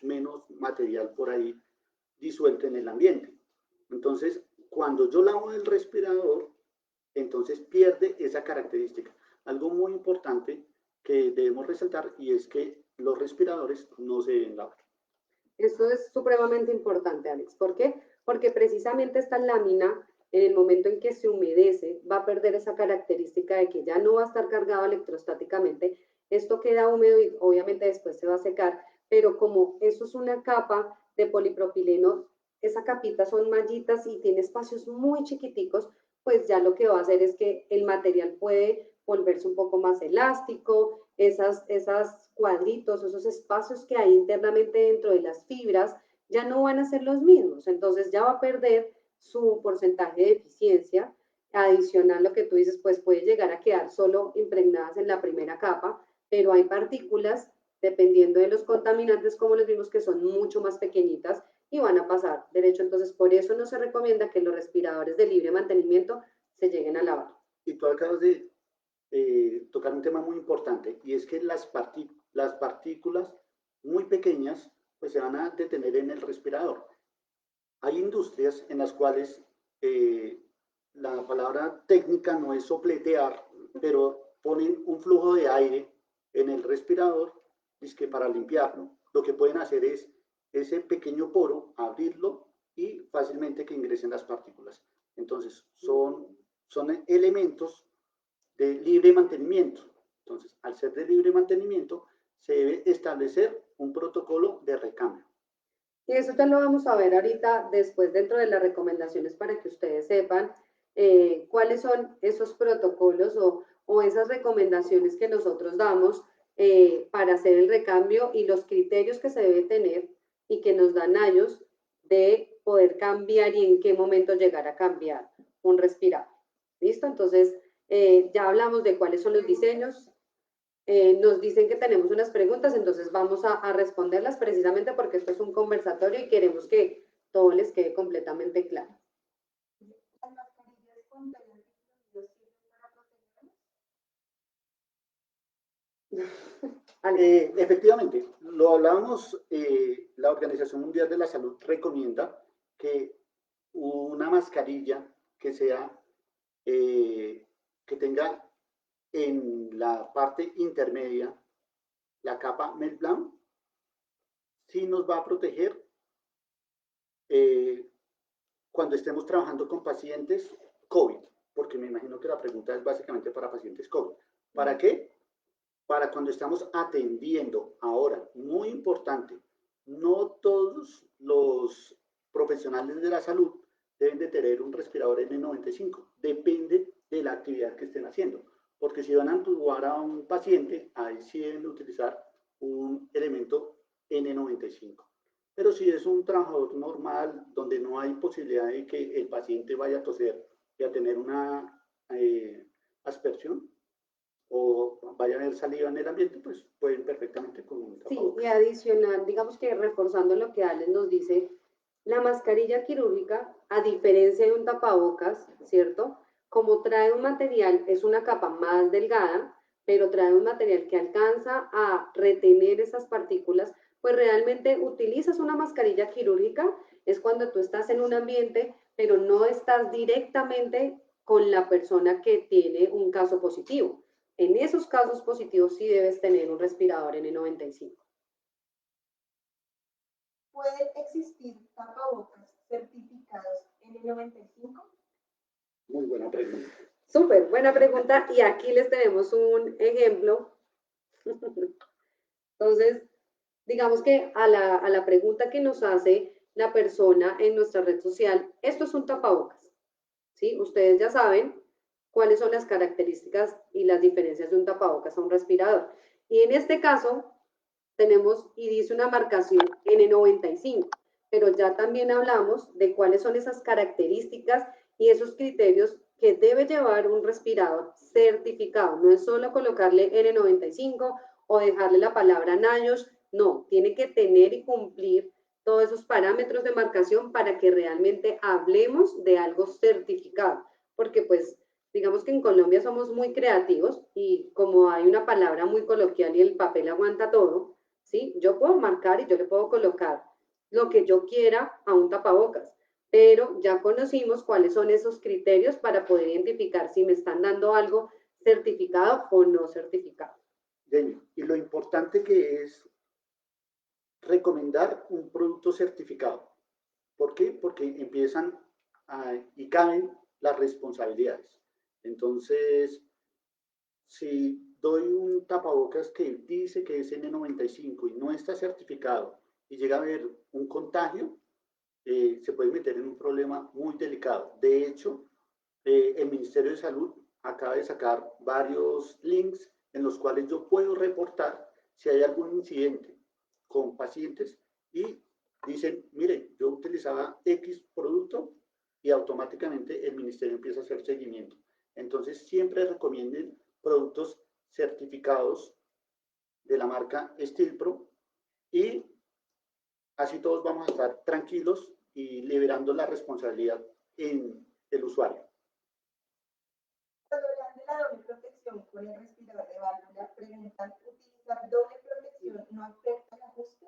menos material por ahí disuelto en el ambiente. Entonces, cuando yo lavo el respirador, entonces pierde esa característica. Algo muy importante que debemos resaltar y es que los respiradores no se deben lavar. Eso es supremamente importante, Alex. ¿Por qué? Porque precisamente esta lámina, en el momento en que se humedece, va a perder esa característica de que ya no va a estar cargado electrostáticamente. Esto queda húmedo y obviamente después se va a secar, pero como eso es una capa de polipropileno, esa capita son mallitas y tiene espacios muy chiquiticos, pues ya lo que va a hacer es que el material puede volverse un poco más elástico, esas cuadritos, esos espacios que hay internamente dentro de las fibras, ya no van a ser los mismos. Entonces ya va a perder su porcentaje de eficiencia. Adicional, lo que tú dices, pues puede llegar a quedar solo impregnadas en la primera capa, pero hay partículas, dependiendo de los contaminantes, como les vimos, que son mucho más pequeñitas y van a pasar derecho. Entonces, por eso no se recomienda que los respiradores de libre mantenimiento se lleguen a lavar. Y tú acabas de tocar un tema muy importante y es que las partículas muy pequeñas pues se van a detener en el respirador. Hay industrias en las cuales la palabra técnica no es sopletear, pero ponen un flujo de aire en el respirador que para limpiarlo. Lo que pueden hacer es ese pequeño poro, abrirlo y fácilmente que ingresen las partículas. Entonces, son elementos de libre mantenimiento. Entonces, al ser de libre mantenimiento, se debe establecer un protocolo de recambio. Y eso ya lo vamos a ver ahorita después dentro de las recomendaciones para que ustedes sepan cuáles son esos protocolos o esas recomendaciones que nosotros damos para hacer el recambio y los criterios que se debe tener y que nos dan años de poder cambiar y en qué momento llegar a cambiar un respirador. ¿Listo? Entonces, ya hablamos de cuáles son los diseños, nos dicen que tenemos unas preguntas, entonces vamos a responderlas precisamente porque esto es un conversatorio y queremos que todo les quede completamente claro. ¿Las mascarillas con telas sirven para protegernos? Efectivamente, lo hablábamos, la Organización Mundial de la Salud recomienda que una mascarilla que sea, que tenga en la parte intermedia la capa Melt Blanc, sí nos va a proteger cuando estemos trabajando con pacientes COVID, porque me imagino que la pregunta es básicamente para pacientes COVID. ¿Para qué? Para cuando estamos atendiendo. Ahora, muy importante, no todos los profesionales de la salud deben de tener un respirador N95, depende de la actividad que estén haciendo, porque si van a intubar a un paciente, ahí sí deben de utilizar un elemento N95. Pero si es un trabajador normal, donde no hay posibilidad de que el paciente vaya a toser y a tener una aspersión, o vaya a haber saliva en el ambiente, pues pueden perfectamente con un tapabocas. Sí, y adicional, digamos que reforzando lo que Alex nos dice, la mascarilla quirúrgica, a diferencia de un tapabocas, ¿cierto? Como trae un material, es una capa más delgada, pero trae un material que alcanza a retener esas partículas, pues realmente utilizas una mascarilla quirúrgica, es cuando tú estás en un ambiente, pero no estás directamente con la persona que tiene un caso positivo. En esos casos positivos sí debes tener un respirador N95. ¿Pueden existir tapabocas certificados N95? Muy buena pregunta. Súper buena pregunta y aquí les tenemos un ejemplo Entonces, digamos que a la pregunta que nos hace la persona en nuestra red social, esto es un tapabocas, ¿sí? Ustedes ya saben cuáles son las características y las diferencias de un tapabocas a un respirador. Y en este caso, tenemos y dice una marcación N95, pero ya también hablamos de cuáles son esas características y esos criterios que debe llevar un respirador certificado. No es solo colocarle N95 o dejarle la palabra NIOSH, no, tiene que tener y cumplir todos esos parámetros de marcación para que realmente hablemos de algo certificado, porque pues digamos que en Colombia somos muy creativos y como hay una palabra muy coloquial y el papel aguanta todo, ¿sí? Yo puedo marcar y yo le puedo colocar lo que yo quiera a un tapabocas, pero ya conocimos cuáles son esos criterios para poder identificar si me están dando algo certificado o no certificado. Jenny, y lo importante que es recomendar un producto certificado. ¿Por qué? Porque empiezan y caben las responsabilidades. Entonces, si doy un tapabocas que dice que es N95 y no está certificado y llega a haber un contagio, se puede meter en un problema muy delicado. De hecho, el Ministerio de Salud acaba de sacar varios links en los cuales yo puedo reportar si hay algún incidente con pacientes y dicen, mire, yo utilizaba X producto y automáticamente el ministerio empieza a hacer seguimiento. Entonces, siempre recomienden productos certificados de la marca Stilpro y así todos vamos a estar tranquilos y liberando la responsabilidad en el usuario. Cuando hablan de la doble protección con el respirador de válvula, preguntan, ¿utilizar doble protección no afecta el ajuste?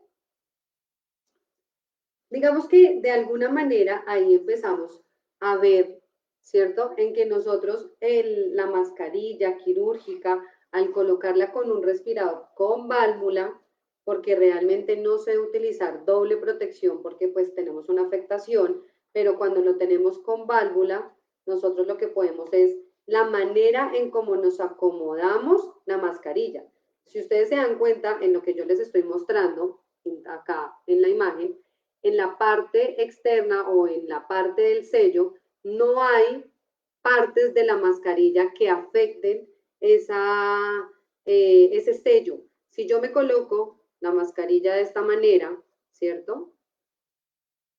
Digamos que de alguna manera ahí empezamos a ver, ¿cierto? En que nosotros la mascarilla quirúrgica, al colocarla con un respirador con válvula, porque realmente no sé utilizar doble protección porque pues tenemos una afectación, pero cuando lo tenemos con válvula, nosotros lo que podemos es la manera en cómo nos acomodamos la mascarilla. Si ustedes se dan cuenta en lo que yo les estoy mostrando acá en la imagen, en la parte externa o en la parte del sello no hay partes de la mascarilla que afecten ese sello. Si yo me coloco la mascarilla de esta manera, ¿cierto?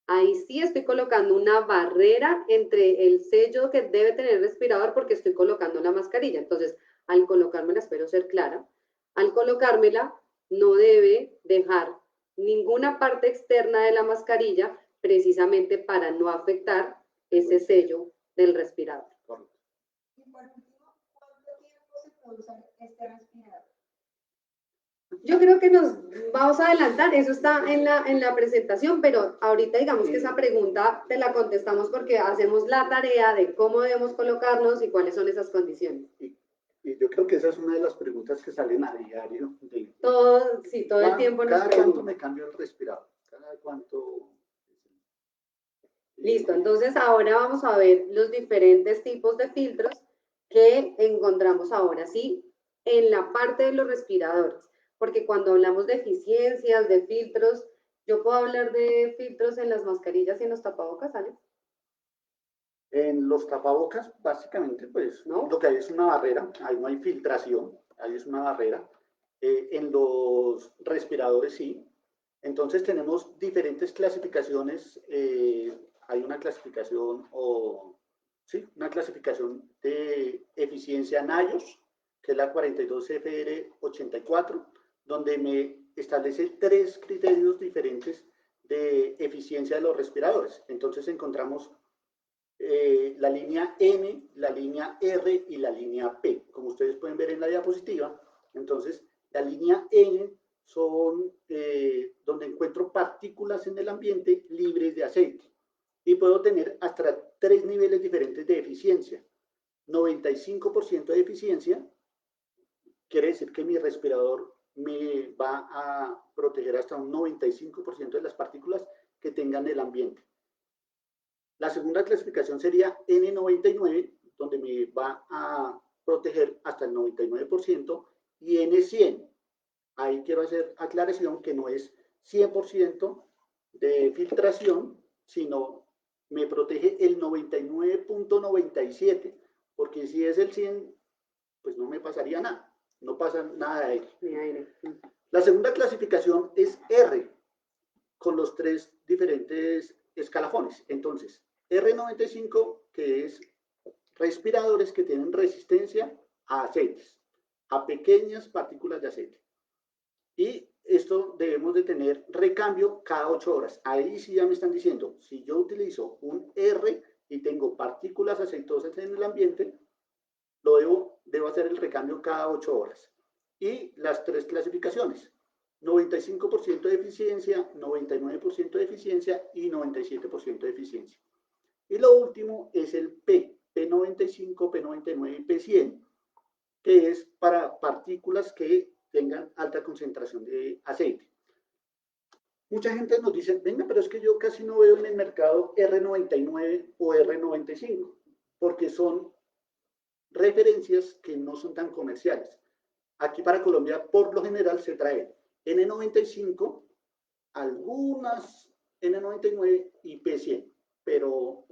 Ahí sí estoy colocando una barrera entre el sello que debe tener el respirador porque estoy colocando la mascarilla. Entonces, al colocármela, espero ser clara, al colocármela no debe dejar ninguna parte externa de la mascarilla precisamente para no afectar ese sello del respirador. Y por último, ¿cuánto tiempo se puede usar este respirador? Yo creo que nos vamos a adelantar, eso está en la presentación, pero ahorita digamos que esa pregunta te la contestamos porque hacemos la tarea de cómo debemos colocarnos y cuáles son esas condiciones. Y yo creo que esa es una de las preguntas que salen a diario. Todo, sí, todo el tiempo nos ¿Cada cuánto preguntan. me cambio el respirador? ¿Cada cuánto? Listo, entonces ahora vamos a ver los diferentes tipos de filtros que encontramos ahora sí en la parte de los respiradores, porque cuando hablamos de eficiencias, de filtros, yo puedo hablar de filtros en las mascarillas y en los tapabocas, ¿sale? En los tapabocas, básicamente, pues ¿No? lo que hay es una barrera, ahí no hay filtración, ahí es una barrera. En los respiradores sí. Entonces tenemos diferentes clasificaciones. Hay una clasificación sí, una clasificación de eficiencia NIOSH, que es la 42FR84, donde me establece 3 criterios diferentes de eficiencia de los respiradores. Entonces encontramos la línea N, la línea R y la línea P, como ustedes pueden ver en la diapositiva. Entonces, la línea N son donde encuentro partículas en el ambiente libres de aceite y puedo tener hasta 3 niveles diferentes de eficiencia. 95% de eficiencia quiere decir que mi respirador me va a proteger hasta un 95% de las partículas que tengan en el ambiente. La segunda clasificación sería N99, donde me va a proteger hasta el 99%, y N100, ahí quiero hacer aclaración que no es 100% de filtración, sino me protege el 99.97, porque si es el 100, pues no me pasaría nada, no pasa nada de aire. La segunda clasificación es R, con los 3 diferentes escalafones. Entonces, R95, que es respiradores que tienen resistencia a aceites, a pequeñas partículas de aceite. Y esto debemos de tener recambio cada 8 horas. Ahí sí ya me están diciendo, si yo utilizo un R y tengo partículas aceitosas en el ambiente, debo hacer el recambio cada 8 horas. Y las 3 clasificaciones, 95% de eficiencia, 99% de eficiencia y 97% de eficiencia. Y lo último es el P95, P99 y P100, que es para partículas que tengan alta concentración de aceite. Mucha gente nos dice, venga, pero es que yo casi no veo en el mercado R99 o R95, porque son referencias que no son tan comerciales. Aquí para Colombia, por lo general, se trae N95, algunas N99 y P100, pero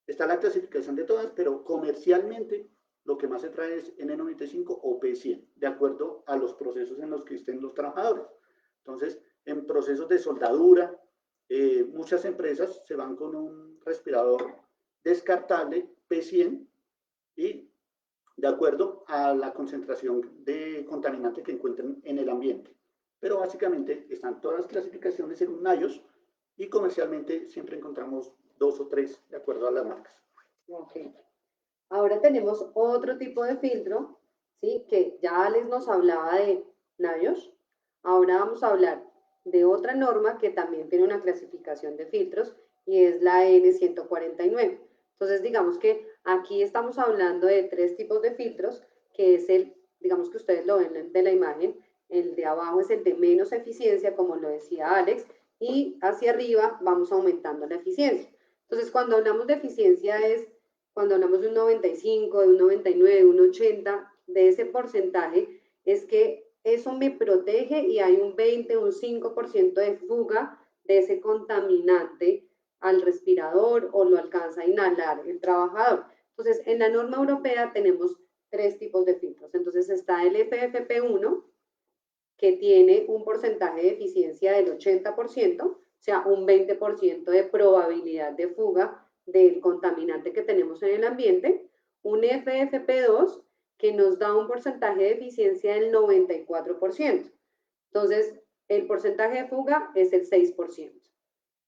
está la clasificación de todas, pero comercialmente lo que más se trae es N95 o P100, de acuerdo a los procesos en los que estén los trabajadores. Entonces, en procesos de soldadura, muchas empresas se van con un respirador descartable P100 y de acuerdo a la concentración de contaminante que encuentren en el ambiente. Pero básicamente están todas las clasificaciones en un NIOSH y comercialmente siempre encontramos 2 o 3 de acuerdo a las marcas. Okay. Ahora tenemos otro tipo de filtro, ¿sí? Que ya Alex nos hablaba de NIOSH. Ahora vamos a hablar de otra norma que también tiene una clasificación de filtros y es la N149. Entonces, digamos que aquí estamos hablando de 3 tipos de filtros, que es el, digamos que ustedes lo ven de la imagen, el de abajo es el de menos eficiencia, como lo decía Alex, y hacia arriba vamos aumentando la eficiencia. Entonces, cuando hablamos de eficiencia es cuando hablamos de un 95, de un 99, de un 80, de ese porcentaje, es que eso me protege y hay un 20, un 5% de fuga de ese contaminante al respirador o lo alcanza a inhalar el trabajador. Entonces, en la norma europea tenemos 3 tipos de filtros. Entonces, está el FFP1, que tiene un porcentaje de eficiencia del 80%, o sea, un 20% de probabilidad de fuga del contaminante que tenemos en el ambiente, un FFP2 que nos da un porcentaje de eficiencia del 94%. Entonces, el porcentaje de fuga es el 6%.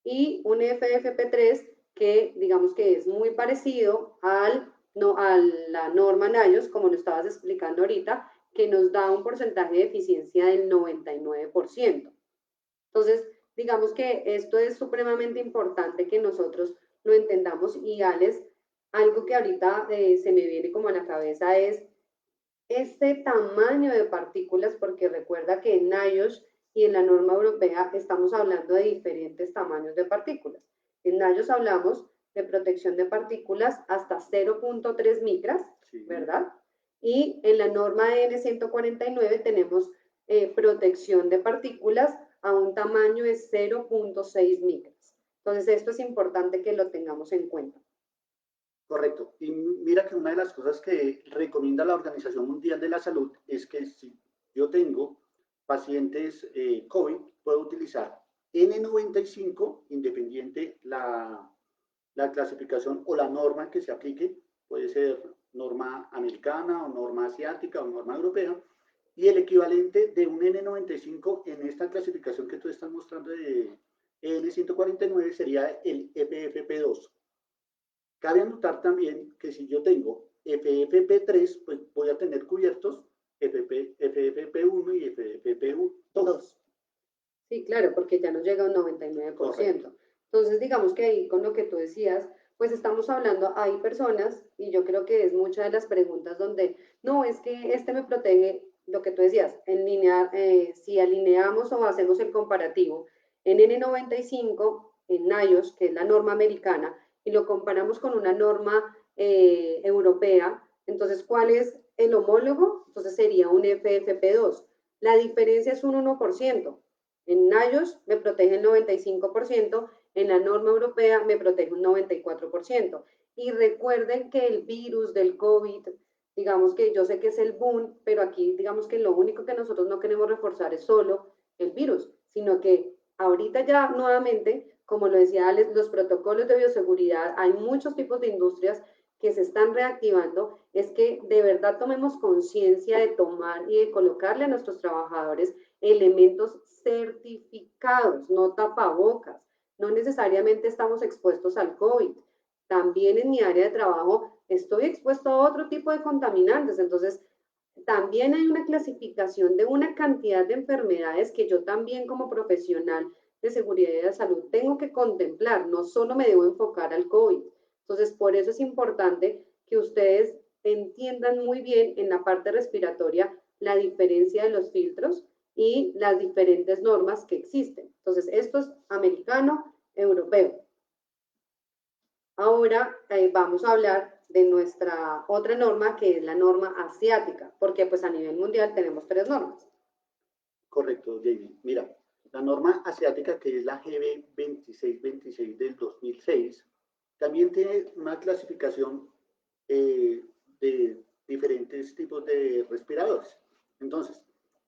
Y un FFP3 que digamos que es muy parecido a la norma NIOSH, como lo estabas explicando ahorita, que nos da un porcentaje de eficiencia del 99%. Entonces, digamos que esto es supremamente importante que nosotros lo entendamos y Alex, algo que ahorita se me viene como a la cabeza es este tamaño de partículas, porque recuerda que en NIOSH y en la norma europea estamos hablando de diferentes tamaños de partículas. En NIOSH hablamos de protección de partículas hasta 0.3 micras, sí, ¿verdad? Y en la norma N149 tenemos protección de partículas a un tamaño de 0.6 micras. Entonces, esto es importante que lo tengamos en cuenta. Correcto. Y mira que una de las cosas que recomienda la Organización Mundial de la Salud es que si yo tengo pacientes COVID, puedo utilizar N95, independiente la clasificación o la norma que se aplique, puede ser norma americana o norma asiática o norma europea, y el equivalente de un N95 en esta clasificación que tú estás mostrando de N149 sería el FFP2. Cabe anotar también que si yo tengo FFP3, pues voy a tener cubiertos FFP1 y FFP2. Sí, claro, porque ya nos llega un 99%. Correcto. Entonces, digamos que ahí con lo que tú decías, pues estamos hablando, hay personas, y yo creo que es muchas de las preguntas donde, no, es que este me protege, lo que tú decías, en línea, si alineamos o hacemos el comparativo, en N95, en NIOSH, que es la norma americana, y lo comparamos con una norma europea, entonces, ¿cuál es el homólogo? Entonces sería un FFP2. La diferencia es un 1%. En NIOSH me protege el 95%, en la norma europea me protege un 94%. Y recuerden que el virus del COVID, digamos que yo sé que es el boom, pero aquí digamos que lo único que nosotros no queremos reforzar es solo el virus, sino que ahorita ya nuevamente, como lo decía Alex, los protocolos de bioseguridad, hay muchos tipos de industrias que se están reactivando, es que de verdad tomemos conciencia de tomar y de colocarle a nuestros trabajadores elementos certificados, no tapabocas. No necesariamente estamos expuestos al COVID. También en mi área de trabajo estoy expuesto a otro tipo de contaminantes. Entonces, también hay una clasificación de una cantidad de enfermedades que yo también como profesional de seguridad y de salud tengo que contemplar. No solo me debo enfocar al COVID. Entonces, por eso es importante que ustedes entiendan muy bien en la parte respiratoria la diferencia de los filtros y las diferentes normas que existen. Entonces, esto es americano, europeo. Ahora vamos a hablar de nuestra otra norma, que es la norma asiática, porque pues a nivel mundial tenemos 3 normas. Correcto, Jamie. Mira, la norma asiática, que es la GB 2626 del 2006, también tiene una clasificación de diferentes tipos de respiradores. Entonces,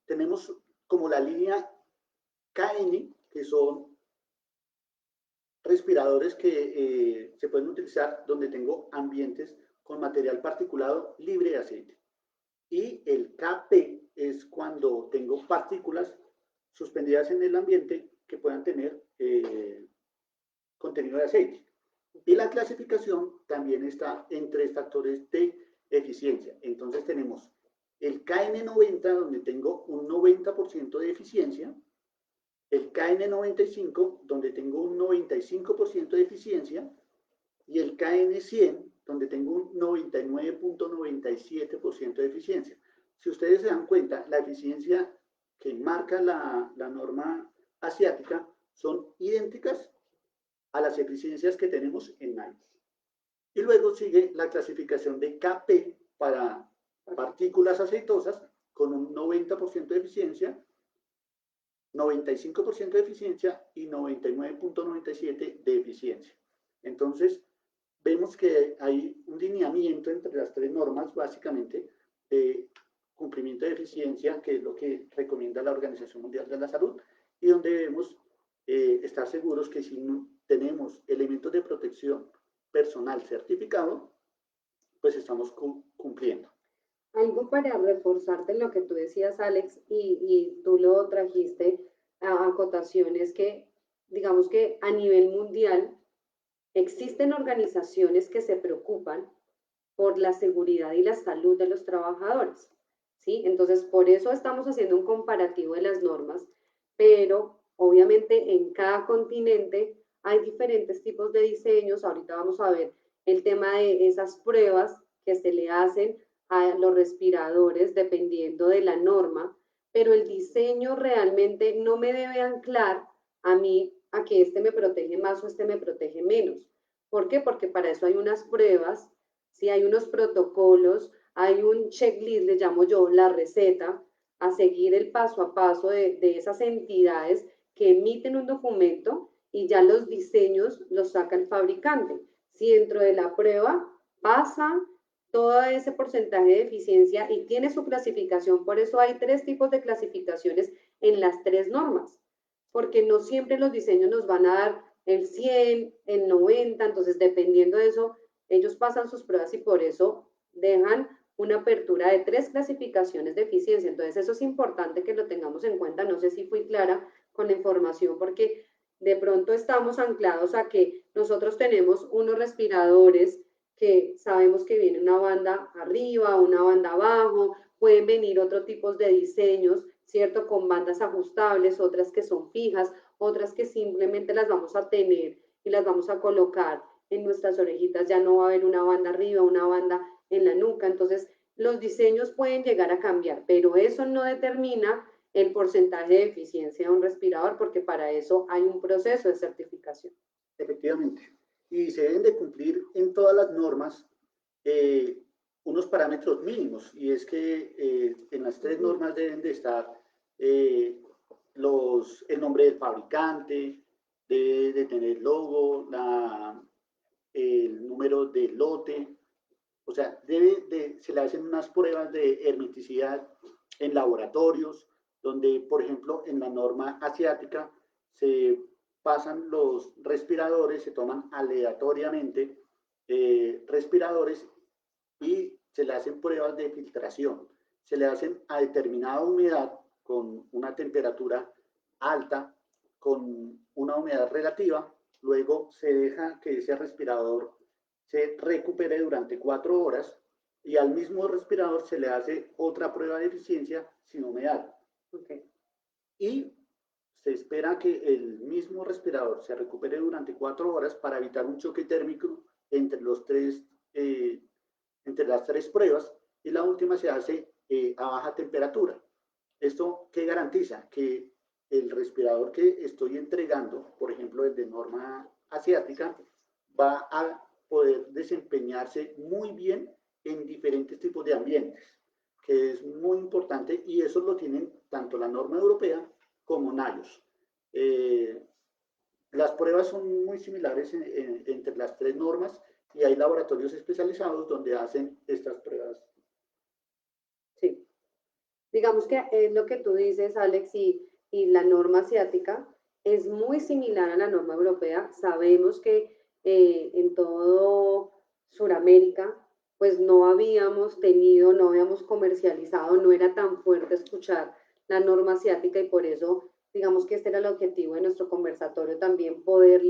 tenemos como la línea KN, que son respiradores que se pueden utilizar donde tengo ambientes con material particulado libre de aceite. Y el KP es cuando tengo partículas suspendidas en el ambiente que puedan tener contenido de aceite. Y la clasificación también está en 3 factores de eficiencia. Entonces tenemos el KN90, donde tengo un 90% de eficiencia, el KN95, donde tengo un 95% de eficiencia, y el KN100, donde tengo un 99.97% de eficiencia. Si ustedes se dan cuenta, la eficiencia que marca la norma asiática son idénticas a las eficiencias que tenemos en NIOSH. Y luego sigue la clasificación de KP para partículas aceitosas con un 90% de eficiencia, 95% de eficiencia y 99.97% de eficiencia. Entonces, vemos que hay un lineamiento entre las 3 normas, básicamente, de cumplimiento de eficiencia, que es lo que recomienda la Organización Mundial de la Salud, y donde debemos estar seguros que si no tenemos elementos de protección personal certificado, pues estamos cumpliendo. Algo para reforzarte lo que tú decías, Alex, y tú lo trajiste a acotaciones que, digamos que a nivel mundial, existen organizaciones que se preocupan por la seguridad y la salud de los trabajadores, ¿sí? Entonces, por eso estamos haciendo un comparativo de las normas, pero obviamente en cada continente hay diferentes tipos de diseños. Ahorita vamos a ver el tema de esas pruebas que se le hacen a los respiradores dependiendo de la norma, pero el diseño realmente no me debe anclar a mí a que este me protege más o este me protege menos. ¿Por qué? Porque para eso hay unas pruebas, ¿sí? Hay unos protocolos, hay un checklist, le llamo yo, la receta, a seguir el paso a paso de esas entidades que emiten un documento y ya los diseños los saca el fabricante. Si dentro de la prueba pasa todo ese porcentaje de eficiencia y tiene su clasificación, por eso hay 3 tipos de clasificaciones en las 3 normas, porque no siempre los diseños nos van a dar el 100, el 90, entonces dependiendo de eso, ellos pasan sus pruebas y por eso dejan una apertura de 3 clasificaciones de eficiencia. Entonces eso es importante que lo tengamos en cuenta. No sé si fui clara con la información, porque de pronto estamos anclados a que nosotros tenemos unos respiradores que sabemos que viene una banda arriba, una banda abajo, pueden venir otros tipos de diseños, ¿cierto? Con bandas ajustables, otras que son fijas, otras que simplemente las vamos a tener y las vamos a colocar en nuestras orejitas. Ya no va a haber una banda arriba, una banda en la nuca. Entonces, los diseños pueden llegar a cambiar, pero eso no determina el porcentaje de eficiencia de un respirador, porque para eso hay un proceso de certificación. Efectivamente. Y se deben de cumplir en todas las normas unos parámetros mínimos, y es que en las 3 normas deben de estar el nombre del fabricante, debe de tener el logo, el número del lote, o sea, se le hacen unas pruebas de hermeticidad en laboratorios, donde, por ejemplo, en la norma asiática se pasan los respiradores, se toman aleatoriamente respiradores y se le hacen pruebas de filtración. Se le hacen a determinada humedad con una temperatura alta, con una humedad relativa, luego se deja que ese respirador se recupere durante 4 horas y al mismo respirador se le hace otra prueba de eficiencia sin humedad. Okay. Y se espera que el mismo respirador se recupere durante 4 horas para evitar un choque térmico entre las tres pruebas, y la última se hace a baja temperatura. ¿Esto qué garantiza? Que el respirador que estoy entregando, por ejemplo, el de norma asiática, va a poder desempeñarse muy bien en diferentes tipos de ambientes, que es muy importante, y eso lo tienen tanto la norma europea como NIOSH. Las pruebas son muy similares entre las tres normas y hay laboratorios especializados donde hacen estas pruebas. Sí. Digamos que es lo que tú dices, Alex, y la norma asiática es muy similar a la norma europea. Sabemos que en todo Sudamérica, pues no habíamos tenido, no habíamos comercializado, no era tan fuerte escuchar la norma asiática y por eso, digamos que este era el objetivo de nuestro conversatorio también, poder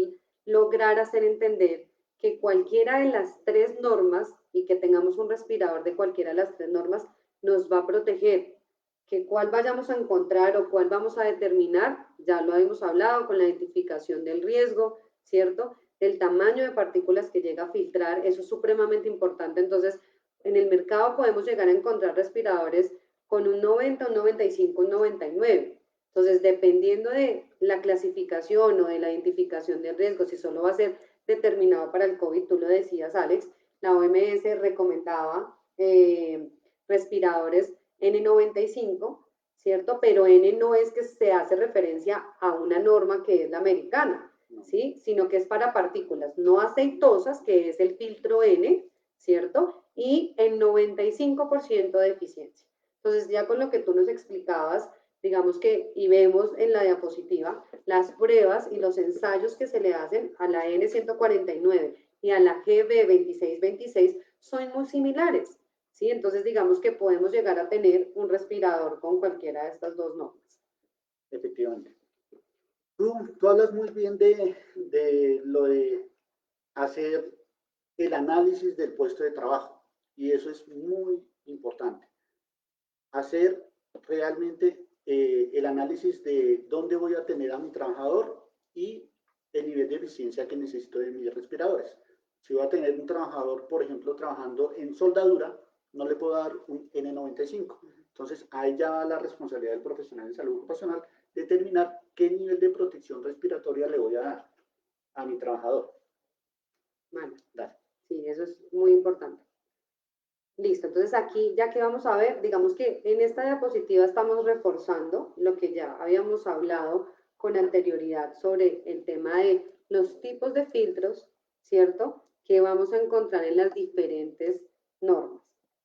lograr hacer entender que cualquiera de las tres normas y que tengamos un respirador de cualquiera de las tres normas nos va a proteger. Que cuál vayamos a encontrar o cuál vamos a determinar, ya lo hemos hablado con la identificación del riesgo, ¿cierto? El tamaño de partículas que llega a filtrar, eso es supremamente importante. Entonces, en el mercado podemos llegar a encontrar respiradores con un 90, un 95, un 99. Entonces, dependiendo de la clasificación o de la identificación del riesgo, si solo va a ser determinado para el COVID, tú lo decías, Alex, la OMS recomendaba respiradores N95, ¿cierto? Pero N no es que se hace referencia a una norma que es la americana, ¿sí? Sino que es para partículas no aceitosas, que es el filtro N, ¿cierto? Y el 95% de eficiencia. Entonces, ya con lo que tú nos explicabas, digamos que, y vemos en la diapositiva, las pruebas y los ensayos que se le hacen a la N149 y a la GB2626 son muy similares. ¿Sí? Entonces, digamos que podemos llegar a tener un respirador con cualquiera de estas dos normas. Efectivamente. Tú hablas muy bien de lo de hacer el análisis del puesto de trabajo, y eso es muy importante. Hacer realmente el análisis de dónde voy a tener a mi trabajador y el nivel de eficiencia que necesito de mis respiradores. Si voy a tener un trabajador, por ejemplo, trabajando en soldadura, no le puedo dar un N95. Entonces, ahí ya va la responsabilidad del profesional de salud ocupacional determinar qué nivel de protección respiratoria le voy a dar a mi trabajador. Vale. Dale. Sí, eso es muy importante. Listo, entonces aquí ya que vamos a ver, digamos que en esta diapositiva estamos reforzando lo que ya habíamos hablado con anterioridad sobre el tema de los tipos de filtros, ¿cierto? Que vamos a encontrar en las diferentes normas.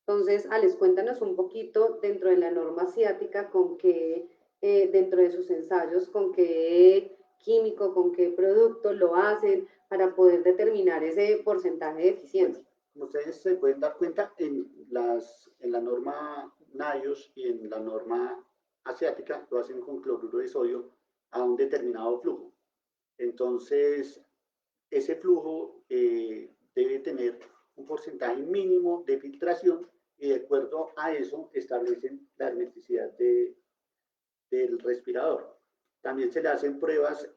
Entonces, Alex, cuéntanos un poquito dentro de la norma asiática con qué, dentro de sus ensayos, con qué químico, con qué producto lo hacen para poder determinar ese porcentaje de eficiencia. Como ustedes se pueden dar cuenta, en la norma NIOSH y en la norma asiática lo hacen con cloruro de sodio a un determinado flujo. Entonces, ese flujo debe tener un porcentaje mínimo de filtración y de acuerdo a eso establecen la hermeticidad del respirador. También se le hacen pruebas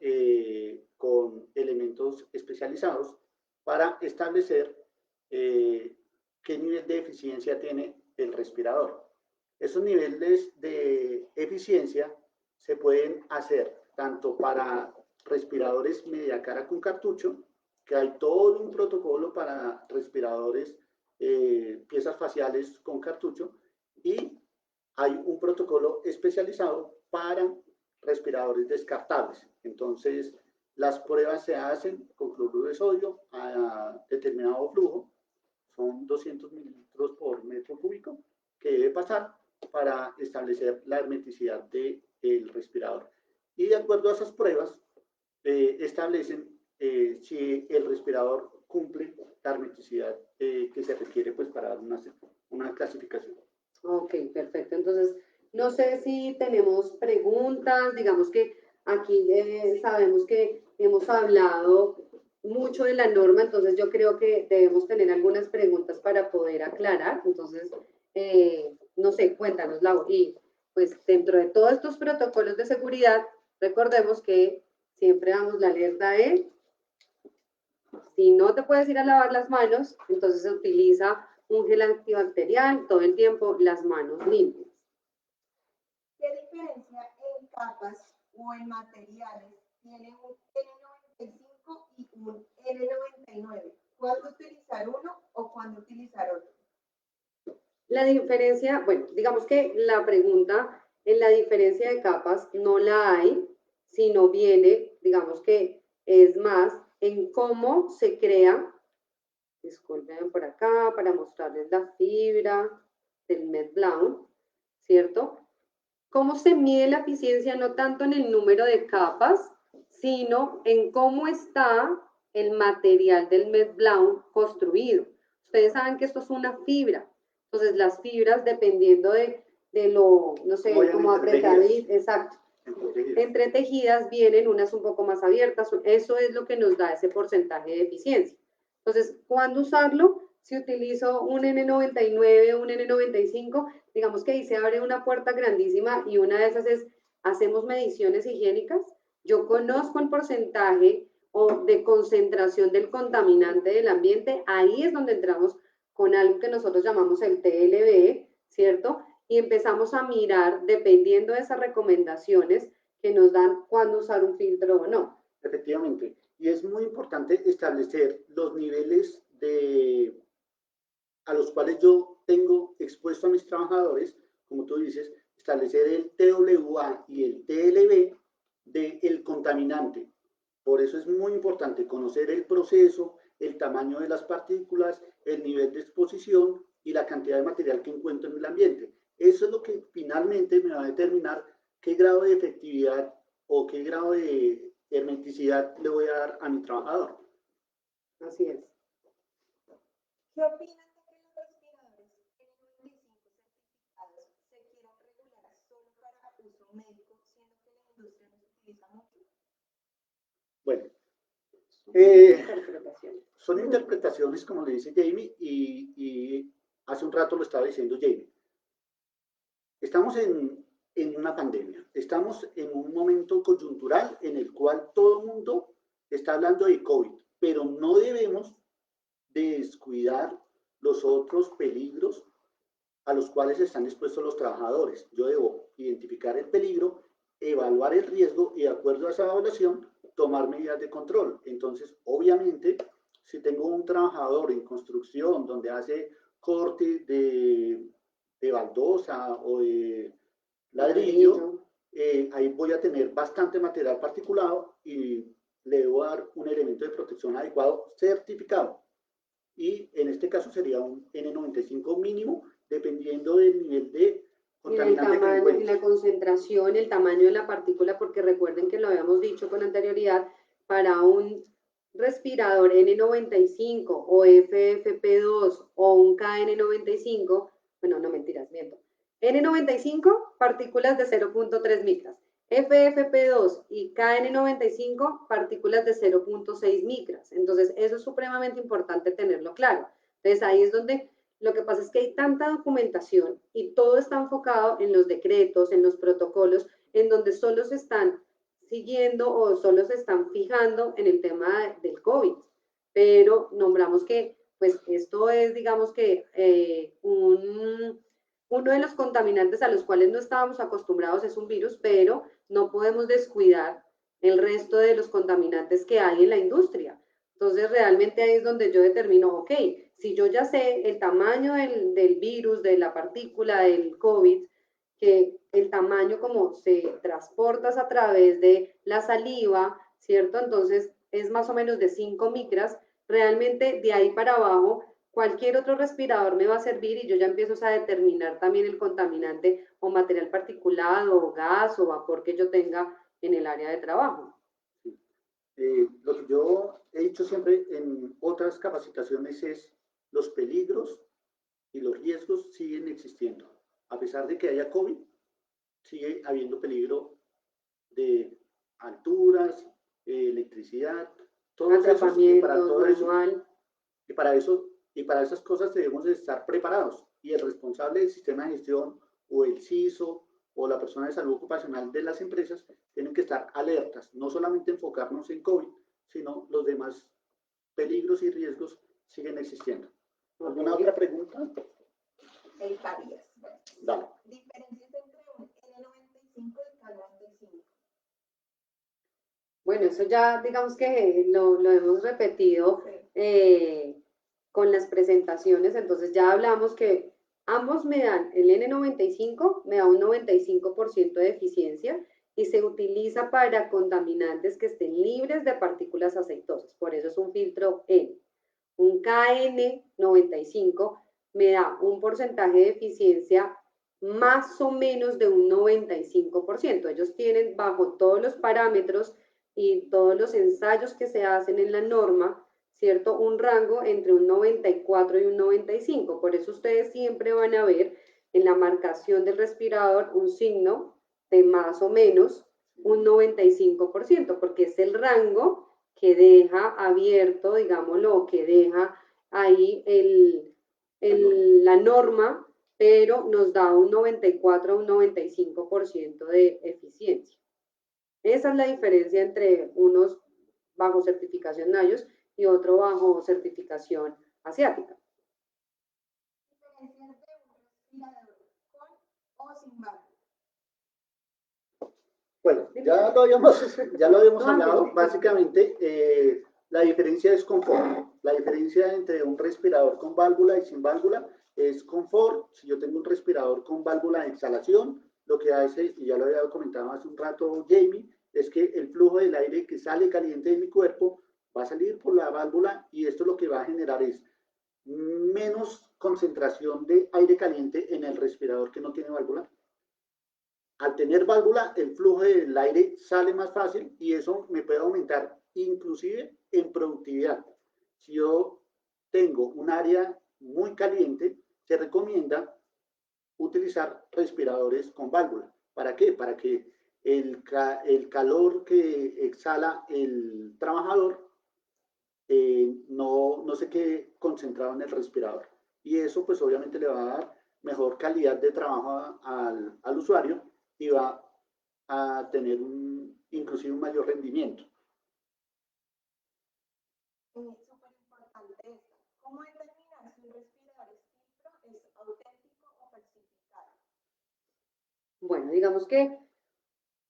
con elementos especializados para establecer qué nivel de eficiencia tiene el respirador. Esos niveles de eficiencia se pueden hacer tanto para respiradores media cara con cartucho, que hay todo un protocolo para respiradores, piezas faciales con cartucho, y hay un protocolo especializado para respiradores descartables. Entonces, las pruebas se hacen con cloruro de sodio a determinado flujo, son 200 mililitros por metro cúbico, que debe pasar para establecer la hermeticidad del respirador. Y de acuerdo a esas pruebas, establecen si el respirador cumple la hermeticidad que se requiere pues, para dar una clasificación. Ok, perfecto. Entonces, no sé si tenemos preguntas, digamos que aquí sabemos que hemos hablado mucho de la norma, entonces yo creo que debemos tener algunas preguntas para poder aclarar. Entonces, no sé, cuéntanos, Lau. Y pues dentro de todos estos protocolos de seguridad, recordemos que siempre damos la alerta de, si no te puedes ir a lavar las manos, entonces se utiliza un gel antibacterial, todo el tiempo las manos limpias. ¿Qué diferencia en capas o en materiales tiene un N95 y un N99? ¿Cuándo utilizar uno o cuándo utilizar otro? La diferencia, bueno, digamos que la pregunta en la diferencia de capas no la hay, sino viene, digamos que es más en cómo se crea, disculpen por acá, para mostrarles la fibra del Medblown, ¿cierto? Cómo se mide la eficiencia no tanto en el número de capas, sino en cómo está el material del Medblown construido. Ustedes saben que esto es una fibra, entonces las fibras dependiendo de lo, no sé, como apretadito, exacto. Entre tejidas vienen unas un poco más abiertas, eso es lo que nos da ese porcentaje de eficiencia. Entonces, ¿cuándo usarlo? Si utilizo un N99 o un N95, digamos que ahí se abre una puerta grandísima y una de esas es, hacemos mediciones higiénicas, yo conozco el porcentaje o de concentración del contaminante del ambiente, ahí es donde entramos con algo que nosotros llamamos el TLB, ¿cierto? Y empezamos a mirar, dependiendo de esas recomendaciones que nos dan, cuándo usar un filtro o no. Efectivamente, y es muy importante establecer los niveles a los cuales yo tengo expuesto a mis trabajadores, como tú dices, establecer el TWA y el TLB del contaminante. Por eso es muy importante conocer el proceso, el tamaño de las partículas, el nivel de exposición y la cantidad de material que encuentro en el ambiente. Eso es lo que finalmente me va a determinar qué grado de efectividad o qué grado de hermeticidad le voy a dar a mi trabajador. Así es. ¿Qué opinan de que los respiradores N95 certificados se quieran regular solo para uso médico, siendo que la industria los utiliza mucho? Bueno, son interpretaciones, como le dice Jamie, y hace un rato lo estaba diciendo Jamie. Estamos en una pandemia, estamos en un momento coyuntural en el cual todo el mundo está hablando de COVID, pero no debemos de descuidar los otros peligros a los cuales están expuestos los trabajadores. Yo debo identificar el peligro, evaluar el riesgo y de acuerdo a esa evaluación tomar medidas de control. Entonces, obviamente, si tengo un trabajador en construcción donde hace corte de baldosa o de ladrillo, ahí voy a tener bastante material particulado y le debo dar un elemento de protección adecuado certificado. Y en este caso sería un N95 mínimo, dependiendo del nivel de contaminante y el tamaño, que y la concentración, el tamaño de la partícula, porque recuerden que lo habíamos dicho con anterioridad, para un respirador N95 o FFP2 o un KN95, bueno, no mentiras, miento. N95, partículas de 0.3 micras. FFP2 y KN95, partículas de 0.6 micras. Entonces, eso es supremamente importante tenerlo claro. Entonces, ahí es donde lo que pasa es que hay tanta documentación y todo está enfocado en los decretos, en los protocolos, en donde solo se están siguiendo o solo se están fijando en el tema del COVID. Pero nombramos que, pues, esto es, digamos que, uno de los contaminantes a los cuales no estábamos acostumbrados es un virus, pero no podemos descuidar el resto de los contaminantes que hay en la industria. Entonces, realmente ahí es donde yo determino, ok, si yo ya sé el tamaño del virus, de la partícula, del COVID, que el tamaño como se transporta a través de la saliva, ¿cierto? Entonces es más o menos de 5 micras. Realmente de ahí para abajo cualquier otro respirador me va a servir y yo ya empiezo a determinar también el contaminante o material particulado o gas o vapor que yo tenga en el área de trabajo. Lo que yo he dicho siempre en otras capacitaciones es los peligros y los riesgos siguen existiendo. A pesar de que haya COVID, sigue habiendo peligro de alturas, electricidad, todos esos, y para todo eso, y para esas cosas debemos de estar preparados. Y el responsable del sistema de gestión o el CISO o la persona de salud ocupacional de las empresas tienen que estar alertas, no solamente enfocarnos en COVID, sino los demás peligros y riesgos siguen existiendo. ¿Alguna otra pregunta? El caries. Dale. Diferencias entre un N95 y K95. Bueno, eso ya digamos que lo hemos repetido con las presentaciones, entonces ya hablamos que ambos me dan, el N95 me da un 95% de eficiencia y se utiliza para contaminantes que estén libres de partículas aceitosas, por eso es un filtro N. Un KN95 me da un porcentaje de eficiencia más o menos de un 95%. Ellos tienen bajo todos los parámetros y todos los ensayos que se hacen en la norma, ¿cierto? Un rango entre un 94 y un 95. Por eso ustedes siempre van a ver en la marcación del respirador un signo de más o menos un 95%, porque es el rango que deja abierto, digámoslo, que deja ahí la norma, pero nos da un 94 a un 95% de eficiencia. Esa es la diferencia entre unos bajo certificación NIOSH y otro bajo certificación asiática. Diferencias de un respirador con o sin válvula. Bueno, ya lo habíamos hablado. Básicamente, la diferencia es confort. La diferencia entre un respirador con válvula y sin válvula es confort. Si yo tengo un respirador con válvula de exhalación, lo que hace, y ya lo había comentado hace un rato Jamie, es que el flujo del aire que sale caliente de mi cuerpo va a salir por la válvula y esto lo que va a generar es menos concentración de aire caliente en el respirador que no tiene válvula. Al tener válvula, el flujo del aire sale más fácil y eso me puede aumentar inclusive en productividad. Si yo tengo un área muy caliente, se recomienda utilizar respiradores con válvula. ¿Para qué? Para que el calor que exhala el trabajador no se quede concentrado en el respirador. Y eso pues obviamente le va a dar mejor calidad de trabajo al usuario y va a tener inclusive un mayor rendimiento. Súper importante esto. ¿Cómo determinar si un respirador filtro es auténtico o falsificado? Bueno, digamos que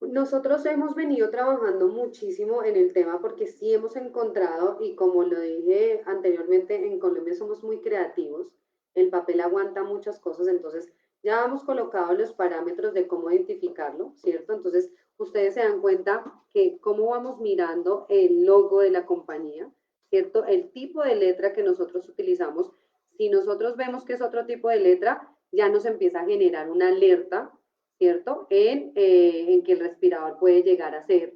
nosotros hemos venido trabajando muchísimo en el tema porque sí hemos encontrado, y como lo dije anteriormente, en Colombia somos muy creativos, el papel aguanta muchas cosas, entonces ya hemos colocado los parámetros de cómo identificarlo, ¿cierto? Entonces ustedes se dan cuenta que cómo vamos mirando el logo de la compañía, ¿cierto? El tipo de letra que nosotros utilizamos, si nosotros vemos que es otro tipo de letra, ya nos empieza a generar una alerta, ¿cierto? En que el respirador puede llegar a ser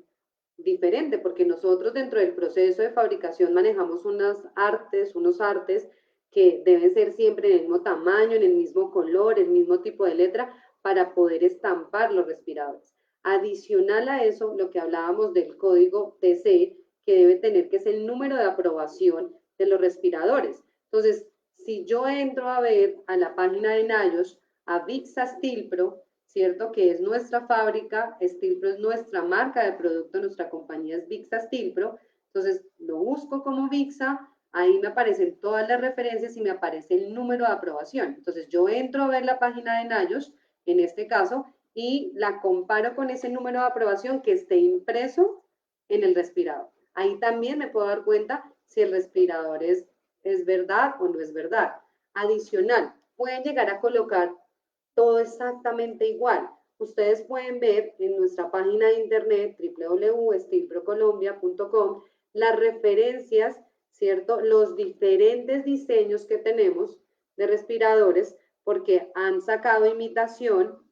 diferente, porque nosotros dentro del proceso de fabricación manejamos unos artes que deben ser siempre en el mismo tamaño, en el mismo color, el mismo tipo de letra, para poder estampar los respiradores. Adicional a eso, lo que hablábamos del código TC, que debe tener, que es el número de aprobación de los respiradores. Entonces, si yo entro a ver a la página de NIOSH, a Vixa Steel Pro, ¿cierto? Que es nuestra fábrica, Stilpro es nuestra marca de producto, nuestra compañía es Vixa Stilpro, entonces lo busco como Vixa, ahí me aparecen todas las referencias y me aparece el número de aprobación. Entonces yo entro a ver la página de NIOSH, en este caso, y la comparo con ese número de aprobación que esté impreso en el respirador. Ahí también me puedo dar cuenta si el respirador es verdad o no es verdad. Adicional, pueden llegar a colocar todo exactamente igual. Ustedes pueden ver en nuestra página de internet www.stilprocolombia.com las referencias, ¿cierto? Los diferentes diseños que tenemos de respiradores, porque han sacado imitación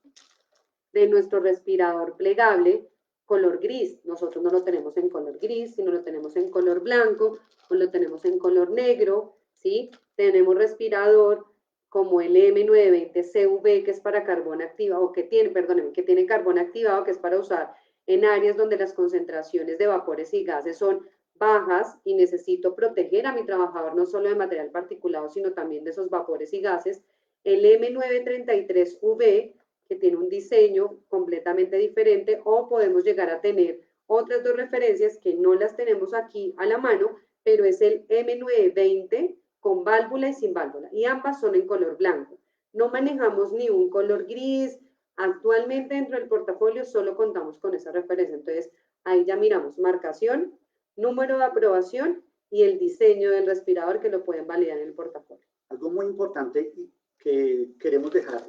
de nuestro respirador plegable color gris. Nosotros no lo tenemos en color gris, sino lo tenemos en color blanco, o lo tenemos en color negro, ¿sí? Tenemos respirador como el M920CV, que es para carbón activado, o que tiene, perdónenme, que tiene carbón activado, que es para usar en áreas donde las concentraciones de vapores y gases son bajas y necesito proteger a mi trabajador no solo de material particulado, sino también de esos vapores y gases. El M933V, que tiene un diseño completamente diferente, o podemos llegar a tener otras dos referencias que no las tenemos aquí a la mano, pero es el M920 con válvula y sin válvula, y ambas son en color blanco. No manejamos ni un color gris. Actualmente dentro del portafolio solo contamos con esa referencia. Entonces, ahí ya miramos marcación, número de aprobación y el diseño del respirador, que lo pueden validar en el portafolio. Algo muy importante que queremos dejar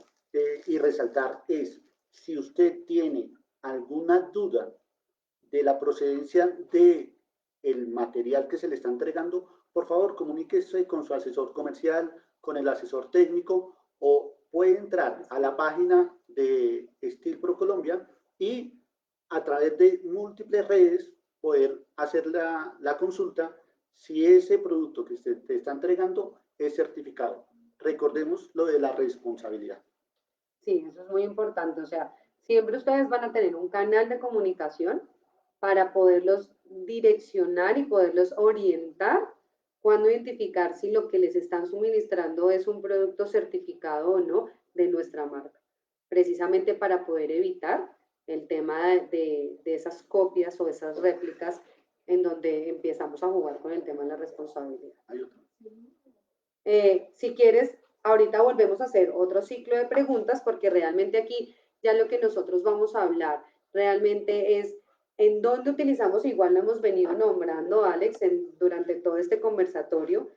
y resaltar es, si usted tiene alguna duda de la procedencia del material que se le está entregando, por favor comuníquese con su asesor comercial, con el asesor técnico, o puede entrar a la página de Steel Pro Colombia y a través de múltiples redes poder hacer la consulta si ese producto que usted te está entregando es certificado. Recordemos lo de la responsabilidad. Sí, eso es muy importante. O sea, siempre ustedes van a tener un canal de comunicación para poderlos direccionar y poderlos orientar cuando identificar si lo que les están suministrando es un producto certificado o no de nuestra marca, precisamente para poder evitar el tema de esas copias o esas réplicas en donde empezamos a jugar con el tema de la responsabilidad. Si quieres, ahorita volvemos a hacer otro ciclo de preguntas, porque realmente aquí ya lo que nosotros vamos a hablar realmente es en dónde utilizamos, igual lo hemos venido nombrando, Alex, durante todo este conversatorio,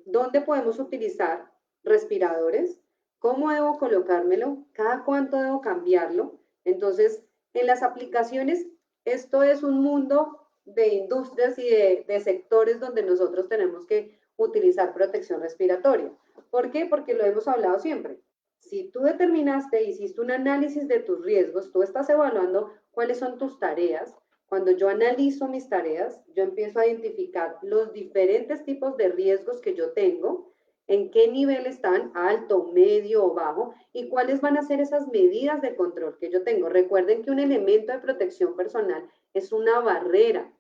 dónde podemos utilizar respiradores, cómo debo colocármelo, cada cuánto debo cambiarlo. Entonces, en las aplicaciones, esto es un mundo de industrias y de sectores donde nosotros tenemos que utilizar protección respiratoria. ¿Por qué? Porque lo hemos hablado siempre. Si tú determinaste, hiciste un análisis de tus riesgos, tú estás evaluando cuáles son tus tareas. Cuando yo analizo mis tareas, yo empiezo a identificar los diferentes tipos de riesgos que yo tengo, en qué nivel están, alto, medio o bajo, y cuáles van a ser esas medidas de control que yo tengo. Recuerden que un elemento de protección personal es una barrera,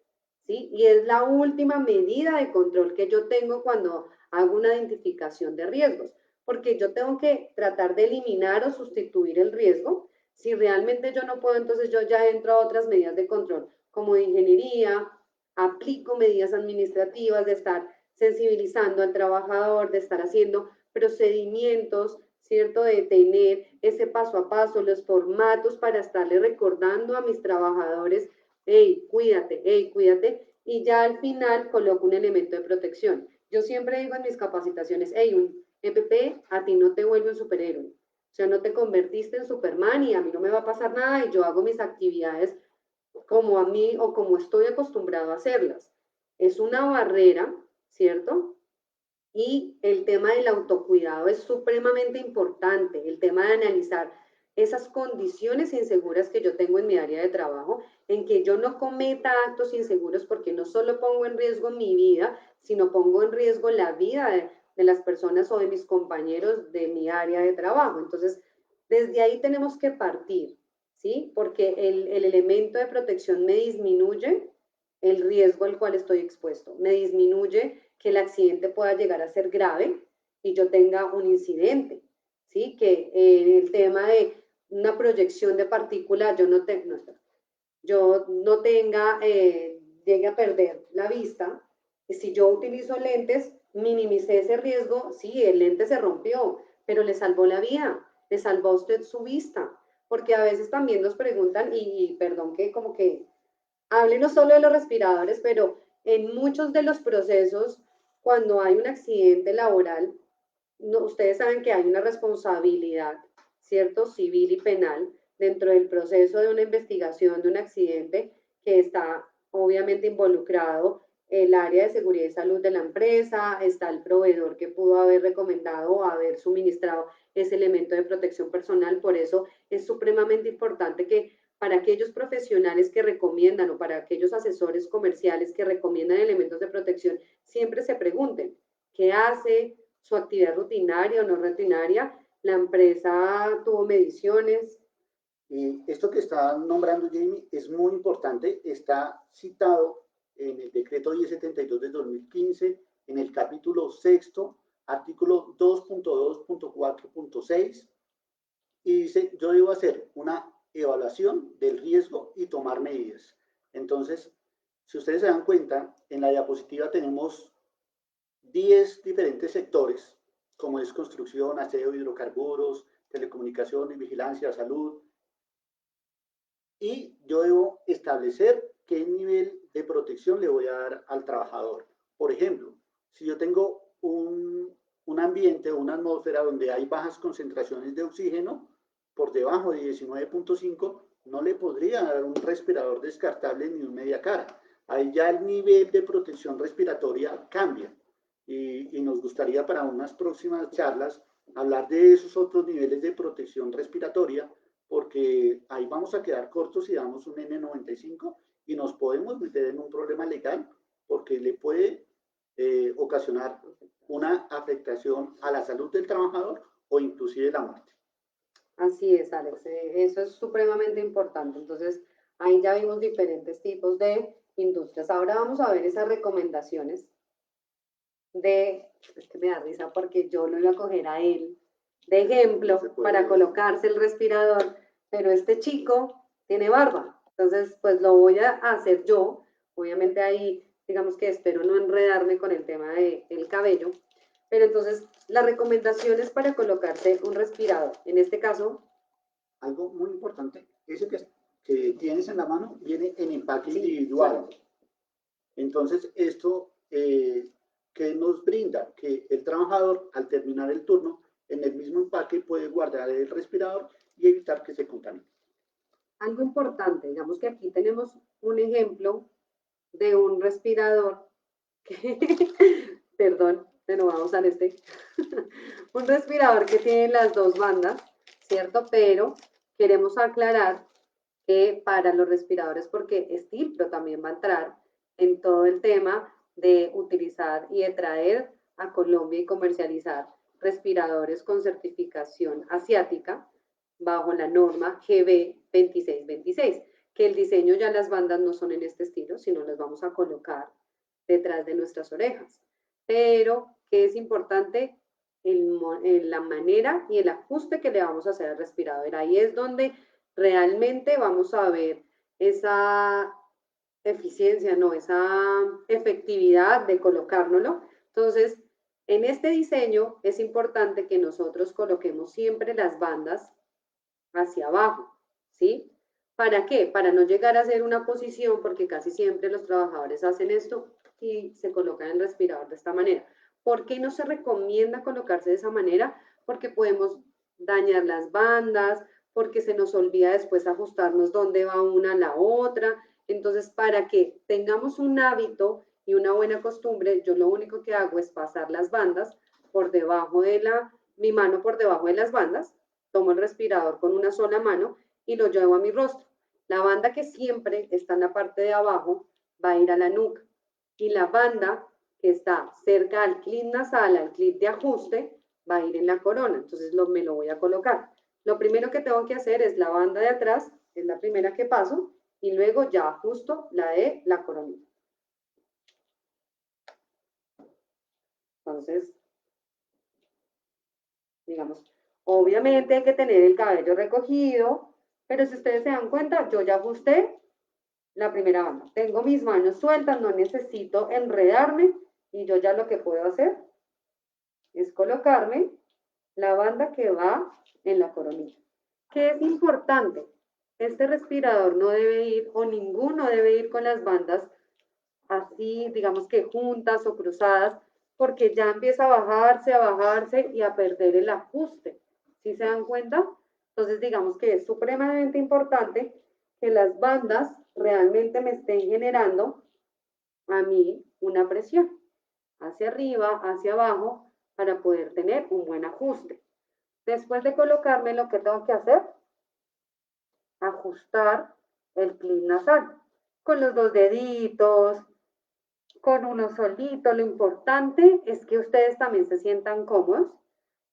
¿sí? Y es la última medida de control que yo tengo cuando hago una identificación de riesgos, porque yo tengo que tratar de eliminar o sustituir el riesgo. Si realmente yo no puedo, entonces yo ya entro a otras medidas de control, como de ingeniería, aplico medidas administrativas, de estar sensibilizando al trabajador, de estar haciendo procedimientos, ¿cierto? De tener ese paso a paso, los formatos para estarle recordando a mis trabajadores, hey, cuídate, y ya al final coloco un elemento de protección. Yo siempre digo en mis capacitaciones, hey, un EPP a ti no te vuelve un superhéroe. O sea, no te convertiste en Superman y a mí no me va a pasar nada y yo hago mis actividades como a mí o como estoy acostumbrado a hacerlas. Es una barrera, ¿cierto? Y el tema del autocuidado es supremamente importante, el tema de analizar esas condiciones inseguras que yo tengo en mi área de trabajo, en que yo no cometa actos inseguros, porque no solo pongo en riesgo mi vida, sino pongo en riesgo la vida de las personas o de mis compañeros de mi área de trabajo. Entonces, desde ahí tenemos que partir, ¿sí? Porque el elemento de protección me disminuye el riesgo al cual estoy expuesto, me disminuye que el accidente pueda llegar a ser grave y yo tenga un incidente, ¿sí? Que el tema de una proyección de partículas, yo no tenga, llegue a perder la vista. Y si yo utilizo lentes, minimicé ese riesgo, sí, el lente se rompió, pero le salvó la vida, le salvó a usted su vista, porque a veces también nos preguntan, y perdón que como que hable no solo de los respiradores, pero en muchos de los procesos, cuando hay un accidente laboral, no, ustedes saben que hay una responsabilidad ¿cierto? Civil y penal, dentro del proceso de una investigación de un accidente que está obviamente involucrado el área de seguridad y salud de la empresa, está el proveedor que pudo haber recomendado o haber suministrado ese elemento de protección personal. Por eso es supremamente importante que para aquellos profesionales que recomiendan o para aquellos asesores comerciales que recomiendan elementos de protección, siempre se pregunten qué hace, su actividad rutinaria o no rutinaria, la empresa tuvo mediciones. Y esto que está nombrando Jamie es muy importante, está citado en el decreto 1072 de 2015, en el capítulo sexto, artículo 2.2.4.6, y dice, yo debo hacer una evaluación del riesgo y tomar medidas. Entonces, si ustedes se dan cuenta, en la diapositiva tenemos 10 diferentes sectores, como es construcción, aseo, hidrocarburos, telecomunicaciones, vigilancia, salud, y yo debo establecer qué nivel de protección le voy a dar al trabajador. Por ejemplo, si yo tengo un ambiente o una atmósfera donde hay bajas concentraciones de oxígeno, por debajo de 19.5, no le podría dar un respirador descartable ni un media cara. Ahí ya el nivel de protección respiratoria cambia. Y nos gustaría para unas próximas charlas hablar de esos otros niveles de protección respiratoria, porque ahí vamos a quedar cortos si damos un N95 y nos podemos meter en un problema legal porque le puede ocasionar una afectación a la salud del trabajador o inclusive la muerte. Así es, Alex, eso es supremamente importante. Entonces, ahí ya vimos diferentes tipos de industrias. Ahora vamos a ver esas recomendaciones es que me da risa porque yo lo iba a coger a él de ejemplo para colocarse el respirador, pero este chico tiene barba, entonces pues lo voy a hacer yo. Obviamente ahí, digamos que espero no enredarme con el tema del cabello, pero entonces las recomendaciones para colocarse un respirador, en este caso. Algo muy importante, ese que tienes en la mano viene en empaque individual. Sí. Entonces esto que nos brinda que el trabajador al terminar el turno en el mismo empaque puede guardar el respirador y evitar que se contamine. Algo importante, digamos que aquí tenemos un ejemplo de un respirador que, perdón, pero vamos a usar este, un respirador que tiene las dos bandas, ¿cierto? Pero queremos aclarar que para los respiradores, porque Stilpro también va a entrar en todo el tema de utilizar y de traer a Colombia y comercializar respiradores con certificación asiática bajo la norma GB 2626, que el diseño ya las bandas no son en este estilo, sino las vamos a colocar detrás de nuestras orejas. Pero que es importante la manera y el ajuste que le vamos a hacer al respirador. Ahí es donde realmente vamos a ver esa eficiencia, no, esa efectividad de colocárnoslo. Entonces, en este diseño es importante que nosotros coloquemos siempre las bandas hacia abajo, ¿sí? ¿Para qué? Para no llegar a hacer una posición, porque casi siempre los trabajadores hacen esto y se colocan el respirador de esta manera. ¿Por qué no se recomienda colocarse de esa manera? Porque podemos dañar las bandas, porque se nos olvida después ajustarnos dónde va una a la otra. Entonces, para que tengamos un hábito y una buena costumbre, yo lo único que hago es pasar las bandas por debajo de mi mano por debajo de las bandas, tomo el respirador con una sola mano y lo llevo a mi rostro. La banda que siempre está en la parte de abajo va a ir a la nuca y la banda que está cerca al clip nasal, al clip de ajuste, va a ir en la corona. Entonces me lo voy a colocar. Lo primero que tengo que hacer es la banda de atrás, es la primera que paso, y luego ya ajusto la de la coronita. Entonces, digamos, obviamente hay que tener el cabello recogido, pero si ustedes se dan cuenta, yo ya ajusté la primera banda. Tengo mis manos sueltas, no necesito enredarme y yo ya lo que puedo hacer es colocarme la banda que va en la coronilla. ¿Qué es importante? Este respirador no debe ir, o ninguno debe ir con las bandas así, digamos que juntas o cruzadas, porque ya empieza a bajarse y a perder el ajuste. ¿Sí se dan cuenta? Entonces, digamos que es supremamente importante que las bandas realmente me estén generando a mí una presión hacia arriba, hacia abajo, para poder tener un buen ajuste. Después de colocarme, lo que tengo que hacer, ajustar el clip nasal con los dos deditos, con uno solito. Lo importante es que ustedes también se sientan cómodos,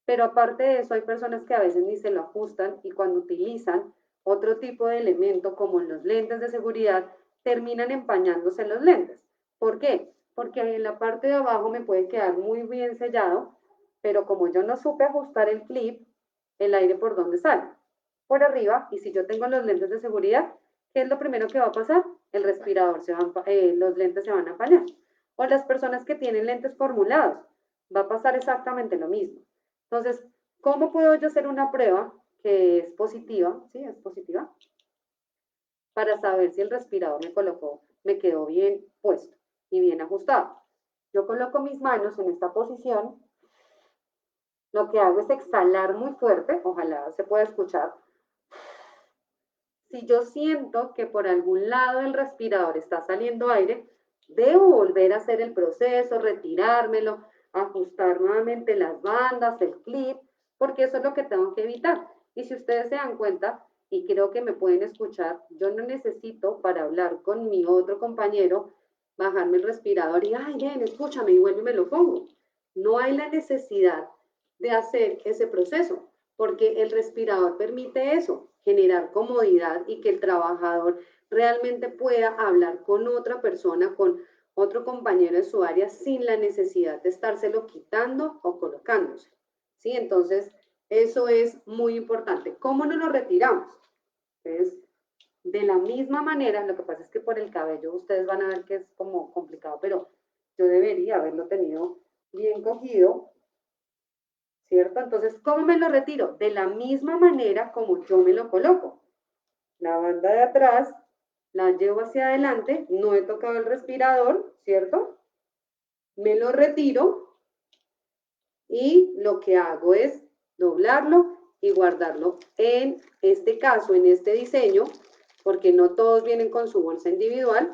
pero aparte de eso hay personas que a veces ni se lo ajustan y cuando utilizan otro tipo de elemento como los lentes de seguridad, terminan empañándose los lentes. ¿Por qué? Porque en la parte de abajo me puede quedar muy bien sellado, pero como yo no supe ajustar el clip, el aire por dónde sale, por arriba, y si yo tengo los lentes de seguridad, ¿qué es lo primero que va a pasar? El respirador los lentes se van a empañar. O las personas que tienen lentes formulados, va a pasar exactamente lo mismo. Entonces, ¿cómo puedo yo hacer una prueba que es positiva? ¿Sí? Es positiva. Para saber si el respirador me quedó bien puesto y bien ajustado. Yo coloco mis manos en esta posición. Lo que hago es exhalar muy fuerte, ojalá se pueda escuchar. Si yo siento que por algún lado del respirador está saliendo aire, debo volver a hacer el proceso, retirármelo, ajustar nuevamente las bandas, el clip, porque eso es lo que tengo que evitar. Y si ustedes se dan cuenta, y creo que me pueden escuchar, yo no necesito para hablar con mi otro compañero bajarme el respirador y, ay, ven, escúchame y vuelvo y me lo pongo. No hay la necesidad de hacer ese proceso, porque el respirador permite eso, generar comodidad y que el trabajador realmente pueda hablar con otra persona, con otro compañero de su área sin la necesidad de estárselo quitando o colocándose. ¿Sí? Entonces, eso es muy importante. ¿Cómo nos lo retiramos? Entonces, de la misma manera, lo que pasa es que por el cabello ustedes van a ver que es como complicado, pero yo debería haberlo tenido bien cogido, ¿cierto? Entonces, ¿cómo me lo retiro? De la misma manera como yo me lo coloco. La banda de atrás la llevo hacia adelante, no he tocado el respirador, ¿cierto? Me lo retiro y lo que hago es doblarlo y guardarlo. En este caso, en este diseño, porque no todos vienen con su bolsa individual,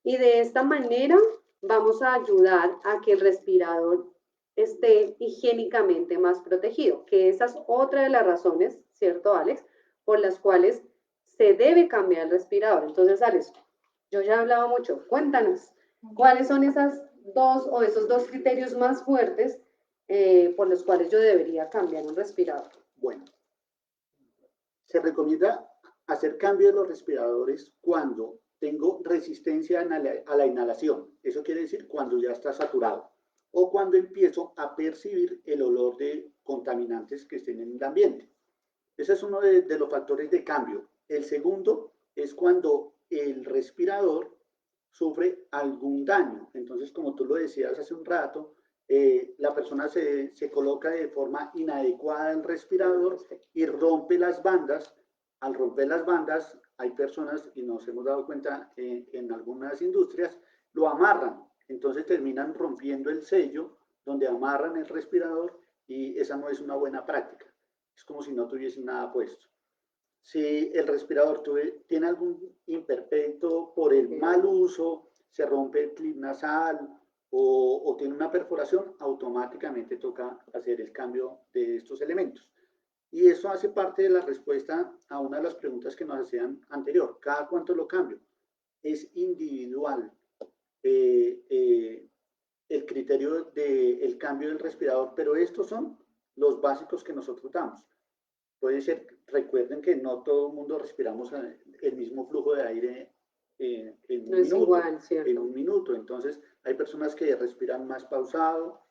y de esta manera vamos a ayudar a que el respirador esté higiénicamente más protegido, que esa es otra de las razones, ¿cierto, Alex? Por las cuales se debe cambiar el respirador. Entonces, Alex, yo ya he hablado mucho. Cuéntanos, ¿cuáles son esas dos o esos dos criterios más fuertes por los cuales yo debería cambiar un respirador? Bueno, se recomienda hacer cambio de los respiradores cuando tengo resistencia a la inhalación. Eso quiere decir cuando ya está saturado o cuando empiezo a percibir el olor de contaminantes que estén en el ambiente. Ese es uno de los factores de cambio. El segundo es cuando el respirador sufre algún daño. Entonces, como tú lo decías hace un rato, la persona se coloca de forma inadecuada el respirador y rompe las bandas. Al romper las bandas, hay personas, y nos hemos dado cuenta en algunas industrias, lo amarran. Entonces terminan rompiendo el sello donde amarran el respirador y esa no es una buena práctica. Es como si no tuviesen nada puesto. Si el respirador tiene algún imperfecto por el mal uso, se rompe el clip nasal o tiene una perforación, automáticamente toca hacer el cambio de estos elementos. Y eso hace parte de la respuesta a una de las preguntas que nos hacían anterior. ¿Cada cuánto lo cambio? Es individual el criterio del cambio del respirador, pero estos son los básicos que nosotros damos. Puede ser, recuerden que no todo el mundo respiramos el mismo flujo de aire en un minuto. Igual, ¿cierto? En un minuto. Entonces, hay personas que respiran más pausado,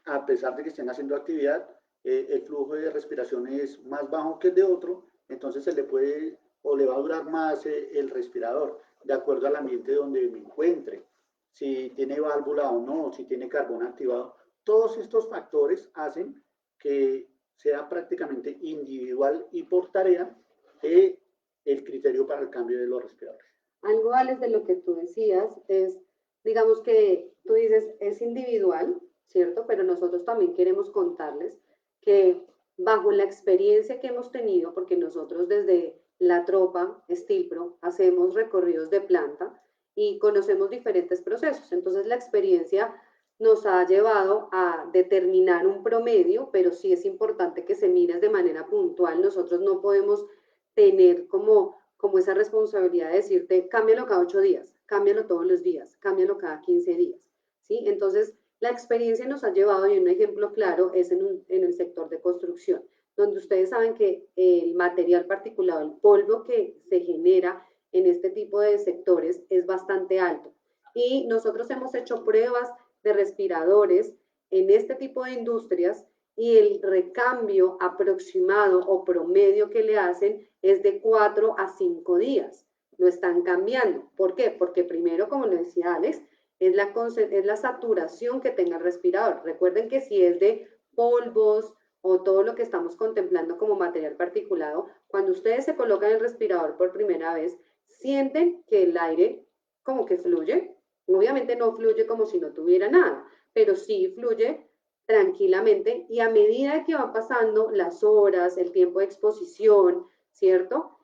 a pesar de que estén haciendo actividad, el flujo de respiración es más bajo que el de otro, entonces se le puede o le va a durar más el respirador, de acuerdo al ambiente donde me encuentre, si tiene válvula o no, si tiene carbón activado. Todos estos factores hacen que sea prácticamente individual y por tarea el criterio para el cambio de los respiradores. Algo, Alex, de lo que tú decías es, digamos que tú dices, es individual, ¿cierto? Pero nosotros también queremos contarles que bajo la experiencia que hemos tenido, porque nosotros desde la tropa Stilpro hacemos recorridos de planta y conocemos diferentes procesos. Entonces la experiencia nos ha llevado a determinar un promedio, pero sí es importante que se mire de manera puntual. Nosotros no podemos tener como esa responsabilidad de decirte, cámbialo cada 8 días, cámbialo todos los días, cámbialo cada 15 días. ¿Sí? Entonces, la experiencia nos ha llevado, y un ejemplo claro es en el sector de construcción, donde ustedes saben que el material particulado, el polvo que se genera en este tipo de sectores es bastante alto. Y nosotros hemos hecho pruebas de respiradores en este tipo de industrias y el recambio aproximado o promedio que le hacen es de 4 a 5 días. Lo están cambiando. ¿Por qué? Porque primero, como le decía Alex, es la saturación que tenga el respirador. Recuerden que si es de polvos o todo lo que estamos contemplando como material particulado, cuando ustedes se colocan el respirador por primera vez, sienten que el aire como que fluye. Obviamente no fluye como si no tuviera nada, pero sí fluye tranquilamente y a medida que van pasando las horas, el tiempo de exposición, ¿cierto?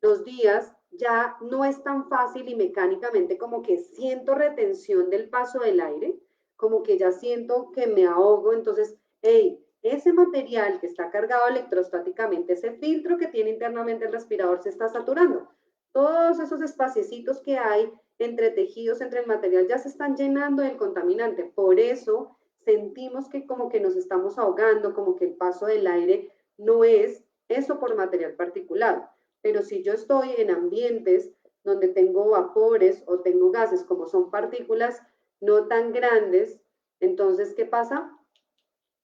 Los días, ya no es tan fácil y mecánicamente como que siento retención del paso del aire, como que ya siento que me ahogo, entonces, hey, ese material que está cargado electrostáticamente, ese filtro que tiene internamente el respirador se está saturando. Todos esos espaciecitos que hay entre tejidos, entre el material, ya se están llenando del contaminante. Por eso sentimos que como que nos estamos ahogando, como que el paso del aire no es eso por material particulado. Pero si yo estoy en ambientes donde tengo vapores o tengo gases, como son partículas no tan grandes, entonces, ¿qué pasa?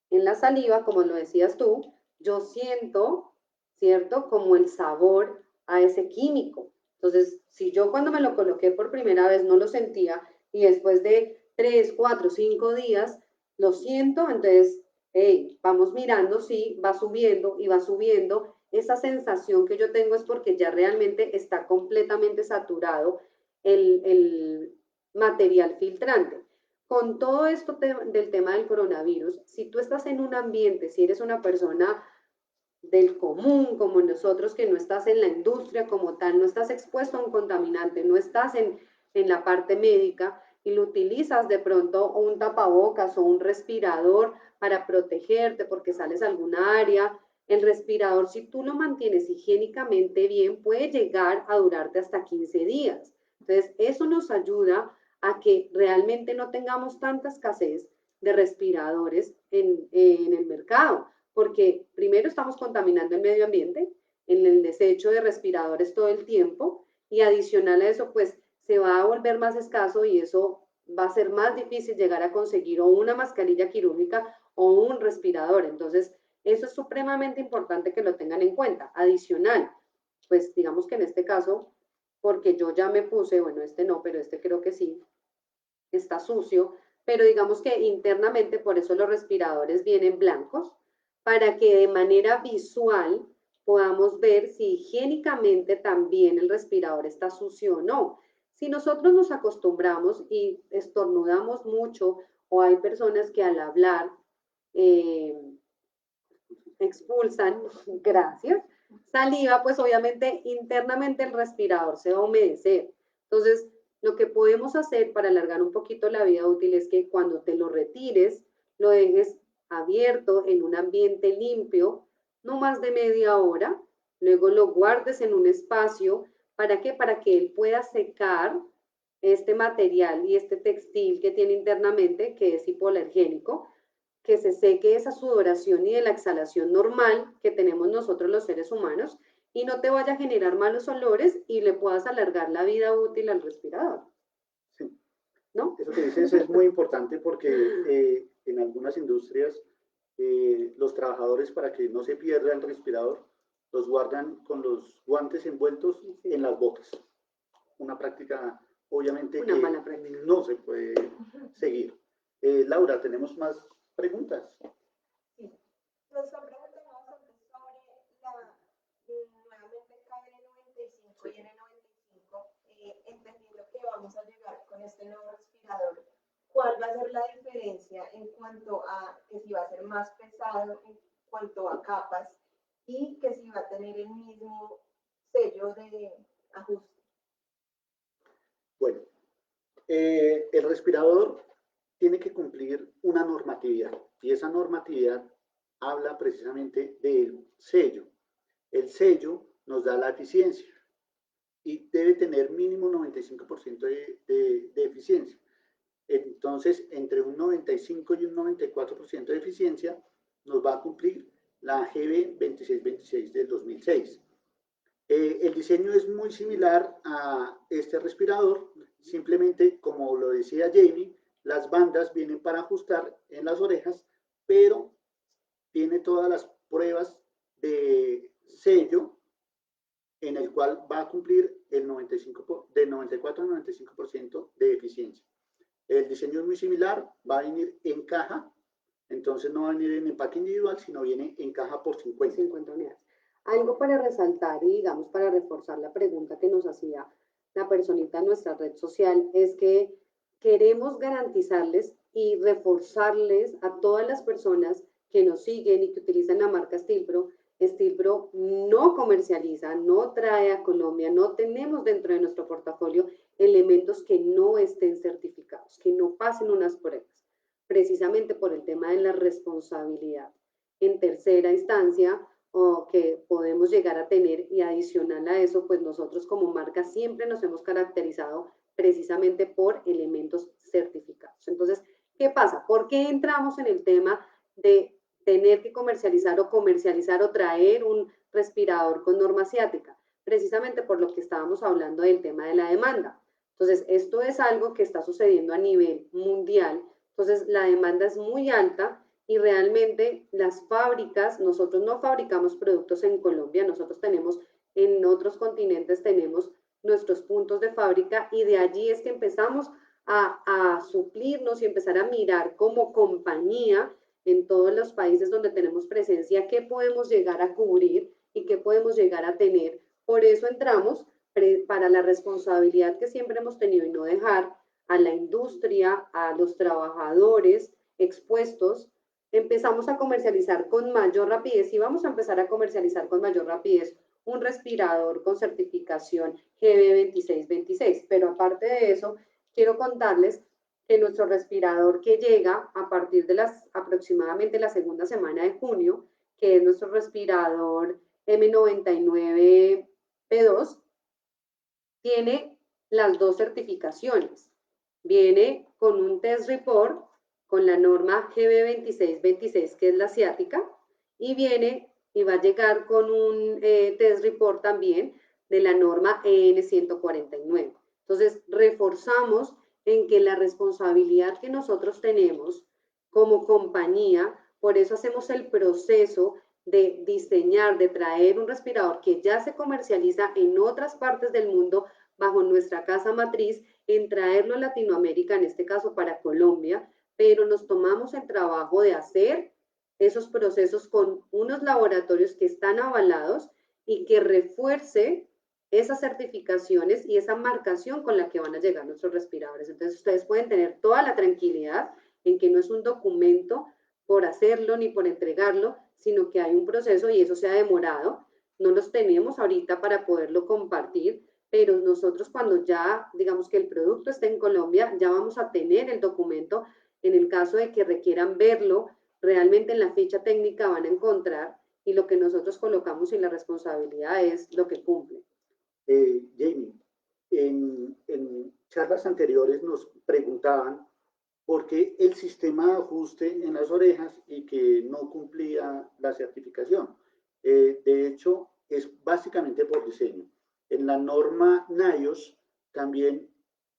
En la saliva, como lo decías tú, yo siento, ¿cierto? Como el sabor a ese químico. Entonces, si yo cuando me lo coloqué por primera vez no lo sentía y después de 3, 4, 5 días lo siento, entonces, hey, vamos mirando si va subiendo y va subiendo. Esa sensación que yo tengo es porque ya realmente está completamente saturado el material filtrante. Con todo esto del tema del coronavirus, si tú estás en un ambiente, si eres una persona del común, como nosotros, que no estás en la industria como tal, no estás expuesto a un contaminante, no estás en la parte médica y lo utilizas de pronto un tapabocas o un respirador para protegerte porque sales a alguna área, el respirador, si tú lo mantienes higiénicamente bien, puede llegar a durarte hasta 15 días. Entonces, eso nos ayuda a que realmente no tengamos tanta escasez de respiradores en el mercado, porque primero estamos contaminando el medio ambiente en el desecho de respiradores todo el tiempo y adicional a eso, pues se va a volver más escaso y eso va a ser más difícil llegar a conseguir o una mascarilla quirúrgica o un respirador. Entonces, eso es supremamente importante que lo tengan en cuenta. Adicional, pues digamos que en este caso, porque yo ya me puse, bueno, este no, pero este creo que sí, está sucio, pero digamos que internamente por eso los respiradores vienen blancos, para que de manera visual podamos ver si higiénicamente también el respirador está sucio o no. Si nosotros nos acostumbramos y estornudamos mucho o hay personas que al hablar eh, expulsan, gracias, saliva, pues obviamente internamente el respirador se va a humedecer. Entonces, lo que podemos hacer para alargar un poquito la vida útil es que cuando te lo retires, lo dejes abierto en un ambiente limpio, no más de media hora, luego lo guardes en un espacio, ¿para qué? Para que él pueda secar este material y este textil que tiene internamente, que es hipoalergénico, que se seque esa sudoración y de la exhalación normal que tenemos nosotros los seres humanos y no te vaya a generar malos olores y le puedas alargar la vida útil al respirador. Sí. ¿No? Eso que dices es muy importante porque en algunas industrias los trabajadores, para que no se pierda el respirador, los guardan con los guantes envueltos en las bocas. Una práctica, obviamente, Una que mala práctica. no se puede seguir. Laura, ¿tenemos más preguntas? Sí. Nos están preguntando bastante sobre nuevamente acá N95 y N95, entendiendo que vamos a llegar con este nuevo respirador. ¿Cuál va a ser la diferencia en cuanto a que si va a ser más pesado, cuanto a capas y que si va a tener el mismo sello de ajuste. Bueno, el respirador tiene que cumplir una normatividad y esa normatividad habla precisamente del sello. El sello nos da la eficiencia y debe tener mínimo 95% de eficiencia. Entonces, entre un 95 y un 94% de eficiencia nos va a cumplir la GB 2626 del 2006. El diseño es muy similar a este respirador, simplemente, como lo decía Jamie, las bandas vienen para ajustar en las orejas, pero tiene todas las pruebas de sello en el cual va a cumplir el 95, del 94 al 95% de eficiencia. El diseño es muy similar, va a venir en caja, entonces no va a venir en empaque individual, sino viene en caja por 50 unidades. Algo para resaltar y digamos para reforzar la pregunta que nos hacía la personita en nuestra red social es que queremos garantizarles y reforzarles a todas las personas que nos siguen y que utilizan la marca Stilpro. Stilpro no comercializa, no trae a Colombia, no tenemos dentro de nuestro portafolio elementos que no estén certificados, que no pasen unas pruebas, precisamente por el tema de la responsabilidad. En tercera instancia, o que podemos llegar a tener, y adicional a eso, pues nosotros como marca siempre nos hemos caracterizado precisamente por elementos certificados. Entonces, ¿qué pasa? ¿Por qué entramos en el tema de tener que comercializar o traer un respirador con norma asiática? Precisamente por lo que estábamos hablando del tema de la demanda. Entonces, esto es algo que está sucediendo a nivel mundial. Entonces, la demanda es muy alta y realmente las fábricas, nosotros no fabricamos productos en Colombia, nosotros tenemos en otros continentes, tenemos nuestros puntos de fábrica y de allí es que empezamos a suplirnos y empezar a mirar como compañía en todos los países donde tenemos presencia, qué podemos llegar a cubrir y qué podemos llegar a tener. Por eso entramos para la responsabilidad que siempre hemos tenido y no dejar a la industria, a los trabajadores expuestos. Empezamos a comercializar con mayor rapidez y vamos a empezar a comercializar con mayor rapidez un respirador con certificación GB 2626. Pero aparte de eso, quiero contarles que nuestro respirador que llega a partir de aproximadamente la segunda semana de junio, que es nuestro respirador M99P2, tiene las dos certificaciones. Viene con un test report con la norma GB 2626, que es la asiática, y viene y va a llegar con un test report también de la norma EN 149. Entonces, reforzamos en que la responsabilidad que nosotros tenemos como compañía, por eso hacemos el proceso de diseñar, de traer un respirador que ya se comercializa en otras partes del mundo bajo nuestra casa matriz, en traerlo a Latinoamérica, en este caso para Colombia, pero nos tomamos el trabajo de hacer esos procesos con unos laboratorios que están avalados y que refuerce esas certificaciones y esa marcación con la que van a llegar nuestros respiradores. Entonces ustedes pueden tener toda la tranquilidad en que no es un documento por hacerlo ni por entregarlo, sino que hay un proceso y eso se ha demorado. No los tenemos ahorita para poderlo compartir, pero nosotros cuando ya digamos que el producto esté en Colombia, ya vamos a tener el documento. En el caso de que requieran verlo, realmente en la ficha técnica van a encontrar y lo que nosotros colocamos y la responsabilidad es lo que cumple. Jamie, en charlas anteriores nos preguntaban por qué el sistema de ajuste en las orejas y que no cumplía la certificación. De hecho, es básicamente por diseño. En la norma NIOSH, también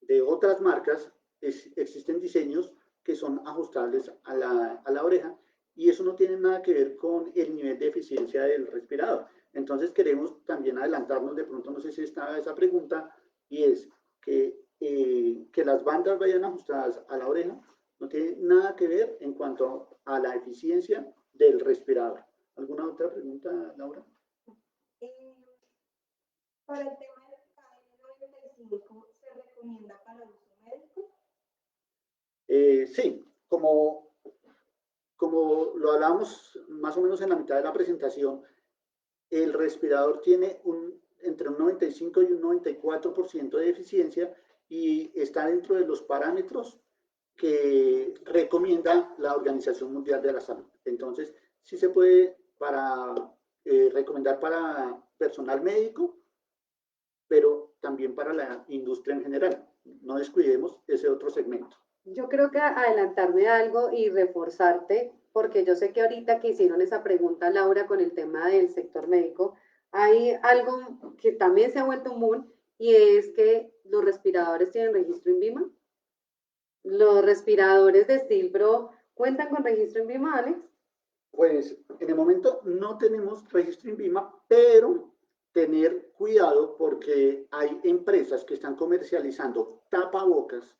de otras marcas, existen diseños que son ajustables a la oreja y eso no tiene nada que ver con el nivel de eficiencia del respirador. Entonces queremos también adelantarnos, de pronto no sé si está esa pregunta, y es que las bandas vayan ajustadas a la oreja no tiene nada que ver en cuanto a la eficiencia del respirador. ¿Alguna otra pregunta, Laura? Para el tema del KN95, ¿se recomienda para uso médico? Sí, como como lo hablábamos más o menos en la mitad de la presentación, el respirador tiene entre un 95 y un 94% de eficiencia y está dentro de los parámetros que recomienda la Organización Mundial de la Salud. Entonces, sí se puede recomendar para personal médico, pero también para la industria en general. No descuidemos ese otro segmento. Yo creo que adelantarme a algo y reforzarte, porque yo sé que ahorita que hicieron esa pregunta, Laura, con el tema del sector médico, hay algo que también se ha vuelto un boom y es que los respiradores tienen registro INVIMA. Los respiradores de Stilpro cuentan con registro INVIMA, Alex. Pues en el momento no tenemos registro INVIMA, pero tener cuidado porque hay empresas que están comercializando tapabocas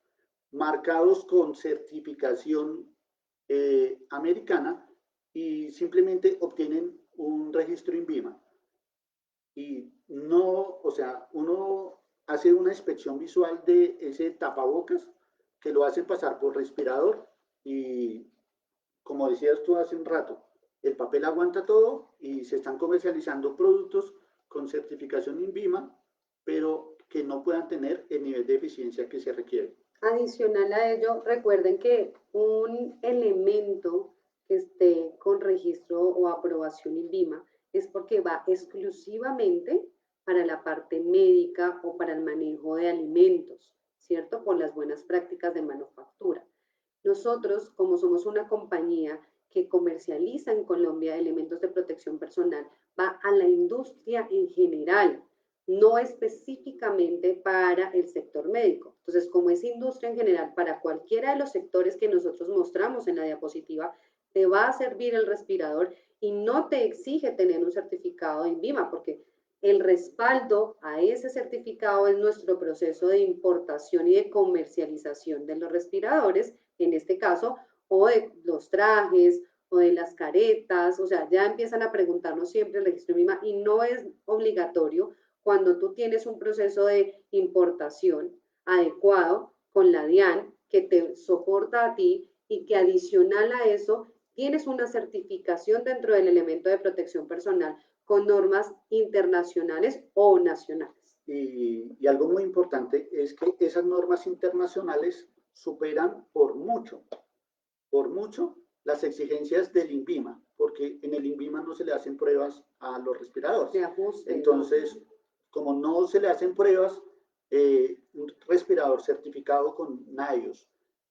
marcados con certificación americana y simplemente obtienen un registro INVIMA. Y no, o sea, uno hace una inspección visual de ese tapabocas que lo hacen pasar por respirador y, como decías tú hace un rato, el papel aguanta todo y se están comercializando productos con certificación INVIMA, pero que no puedan tener el nivel de eficiencia que se requiere. Adicional a ello, recuerden que un elemento que esté con registro o aprobación INVIMA es porque va exclusivamente para la parte médica o para el manejo de alimentos, ¿cierto? Por las buenas prácticas de manufactura. Nosotros, como somos una compañía que comercializa en Colombia elementos de protección personal, va a la industria en general, no específicamente para el sector médico. Entonces, como es industria en general, para cualquiera de los sectores que nosotros mostramos en la diapositiva, te va a servir el respirador y no te exige tener un certificado de INVIMA, porque el respaldo a ese certificado es nuestro proceso de importación y de comercialización de los respiradores, en este caso, o de los trajes, o de las caretas, o sea, ya empiezan a preguntarnos siempre el registro INVIMA y no es obligatorio cuando tú tienes un proceso de importación adecuado con la DIAN que te soporta a ti y que adicional a eso tienes una certificación dentro del elemento de protección personal con normas internacionales o nacionales. Y algo muy importante es que esas normas internacionales superan por mucho las exigencias del INVIMA, porque en el INVIMA no se le hacen pruebas a los respiradores. De ajuste, entonces, como no se le hacen pruebas, un respirador certificado con NIOSH,